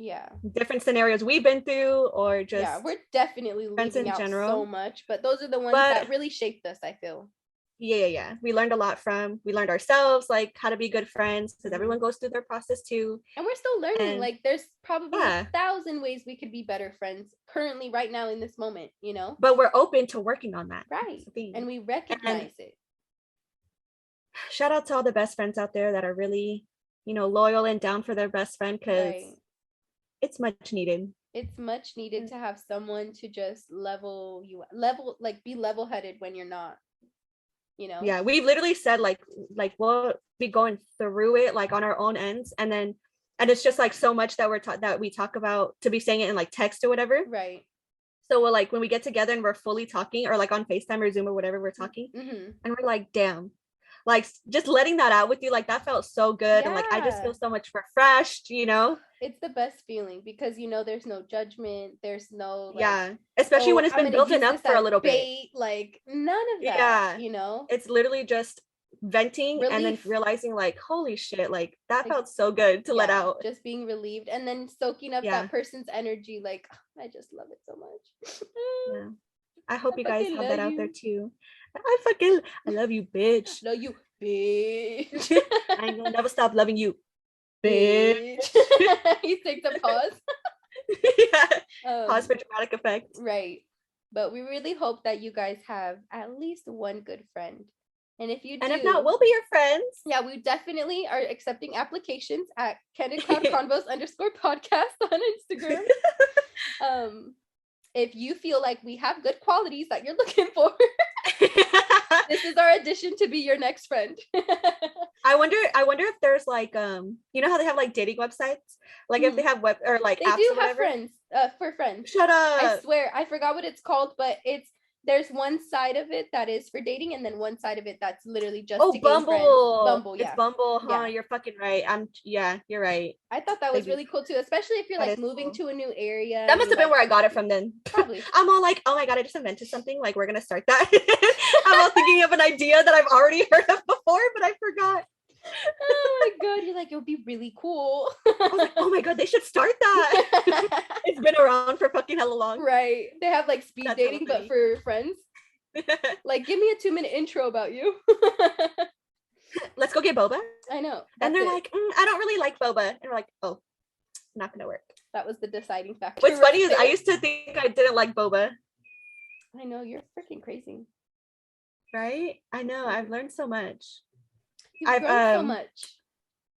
different scenarios we've been through, or just we're definitely leaving out so much, but those are the ones that really shaped us, I feel. Yeah. We learned ourselves, like how to be good friends, because everyone goes through their process too. And we're still learning. Like there's probably 1,000 ways we could be better friends currently right now in this moment, you know? But we're open to working on that. Right. And we recognize it. Shout out to all the best friends out there that are really, you know, loyal and down for their best friend, because it's much needed. It's much needed to have someone to just be level-headed when you're not, you know. Yeah, we've literally said like we'll be going through it like on our own ends, and it's just like so much that we talk about to be saying it in like text or whatever. Right. So we're like, when we get together and we're fully talking, or like on FaceTime or Zoom or whatever, we're talking, and we're like, damn. Like just letting that out with you, like that felt so good. And like I just feel so much refreshed, you know. It's the best feeling, because you know there's no judgment, there's no especially when it's been building up for a little bit, like none of that, you know. It's literally just venting and then realizing like, holy shit, like that felt so good to let out, just being relieved and then soaking up that person's energy. Like, I just love it so much. I hope you guys have that out there too. I love you, bitch. Love you, bitch. I ain't gonna never stop loving you, bitch. He takes a pause. Pause for dramatic effect. Right. But we really hope that you guys have at least one good friend. And if you do, and if not, we'll be your friends. Yeah, we definitely are accepting applications at Candid Convos _podcast on Instagram. If you feel like we have good qualities that you're looking for, this is our addition to be your next friend. I wonder if there's like you know how they have like dating websites, like if they have web or like they apps do or whatever. Have friends for friends. Shut up. I swear I forgot what it's called, but there's one side of it that is for dating, and then one side of it that's literally just to Bumble. Gain friends. Bumble, yeah. It's Bumble, huh? Yeah. You're fucking right. You're right. I thought that was really cool too, especially if you're like moving to a new area. That must have been where I got it from then. Probably. I'm all like, oh my god, I just invented something. Like, we're gonna start that. I'm all thinking of an idea that I've already heard of before, but I forgot. Oh my god, you're like, it would be really cool. I was like, oh my god, they should start that. It's been around for fucking hella long. Right. They have like speed dating, but for friends. Like, give me a 2-minute intro about you. Let's go get boba. I know. And they're like, I don't really like boba. And we're like, oh, not gonna work. That was the deciding factor. What's funny is I used to think I didn't like boba. I know, you're freaking crazy. Right? I know. I've learned so much. You've grown so much.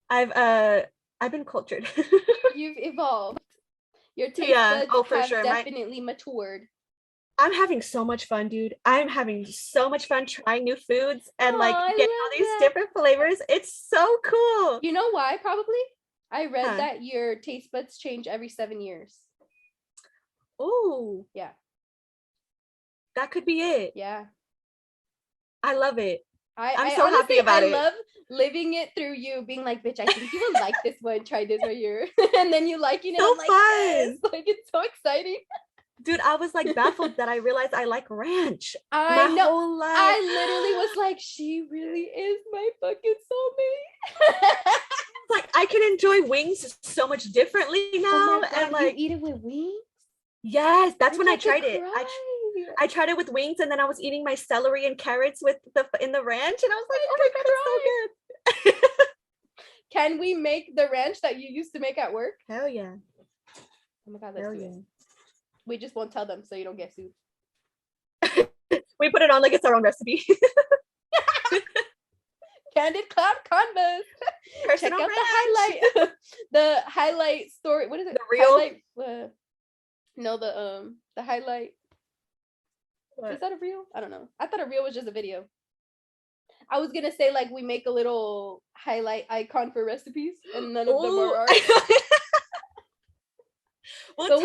I've been cultured. You've evolved. Your taste buds have sure. Definitely matured. I'm having so much fun, dude. I'm having so much fun trying new foods and like getting all these different flavors. It's so cool. You know why? Probably. I read that your taste buds change every 7 years. Oh. Yeah. That could be it. Yeah. I love it. I'm so honestly, happy about it. I love living it through you, being like, bitch, I think you will like this one. Try this right here. And then you like, you know, so like, fun. Yes. Like, it's so exciting. Dude, I was like baffled that I realized I like ranch. My whole life. I literally was like, she really is my fucking soulmate. Like, I can enjoy wings so much differently now. Oh my God, and like, you eat it with wings? Yes, that's when I tried it. I tried it with wings, and then I was eating my celery and carrots in the ranch, and I was like, oh my God, it's so good. Can we make the ranch that you used to make at work? Hell yeah. Oh my God, let's do it. We just won't tell them so you don't get sued. We put it on like it's our own recipe. Candid Cloud Convos. Check out the highlight story. What is it? The reel? Highlight, no, the highlight. What? Is that a reel? I don't know. I thought a reel was just a video. I was gonna say like we make a little highlight icon for recipes, and none of them are ours. Well, so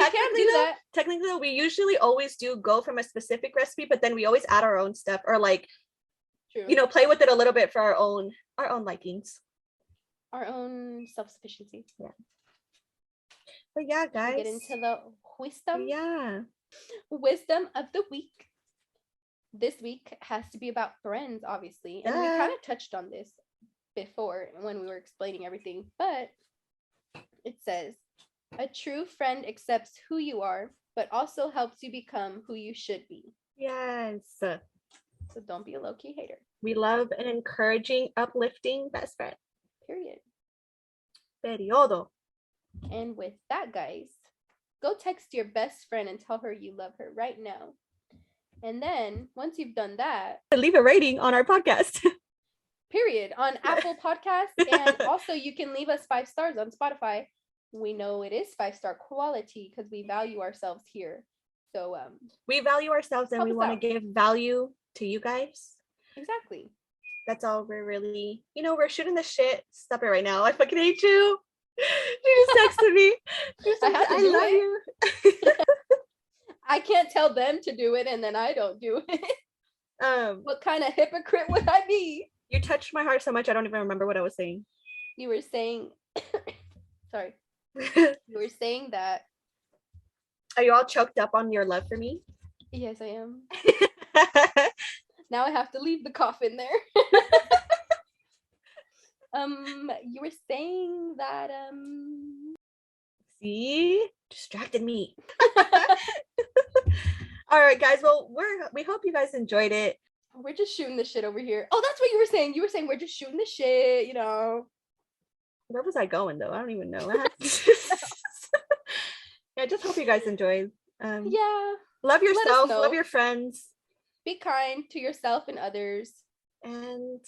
technically, we usually always do go from a specific recipe, but then we always add our own stuff or like, true, you know, play with it a little bit for our own likings, our own self-sufficiency. Yeah. But yeah, guys, get into the wisdom. Yeah. Wisdom of the week. This week has to be about friends, obviously, and we kind of touched on this before when we were explaining everything, but it says, a true friend accepts who you are, but also helps you become who you should be. Yes. So don't be a low-key hater. We love an encouraging, uplifting best friend. Period. Periodo. And with that, guys, go text your best friend and tell her you love her right now. And then once you've done that, leave a rating on our podcast. Period. On Apple Podcasts. And also you can leave us 5 stars on Spotify. We know it is 5-star quality because we value ourselves here. So we value ourselves and we want to give value to you guys. Exactly. That's all we're really, you know, we're shooting the shit. Stop it right now. I fucking hate you. She just texted me. I love you. I can't tell them to do it and then I don't do it. What kind of hypocrite would I be? You touched my heart so much I don't even remember what I was saying. You were saying sorry. You were saying that. Are you all choked up on your love for me? Yes, I am. Now I have to leave the coffin there. You were saying that see, distracted me. All right, guys. Well, we hope you guys enjoyed it. We're just shooting the shit over here. Oh, that's what you were saying. You were saying we're just shooting the shit, you know. Where was I going though? I don't even know. Yeah, just hope you guys enjoyed. Yeah. Love yourself. Love your friends. Be kind to yourself and others. And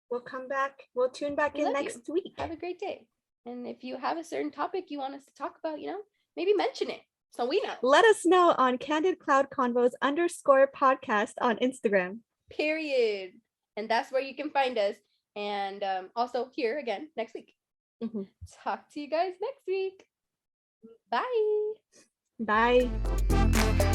we'll come back. We'll tune back in next week. Have a great day. And if you have a certain topic you want us to talk about, you know, maybe mention it so we know. Let us know on Candid Cloud Convos _podcast on Instagram. Period. And that's where you can find us. And also here again next week. Mm-hmm. Talk to you guys next week. Bye. Bye.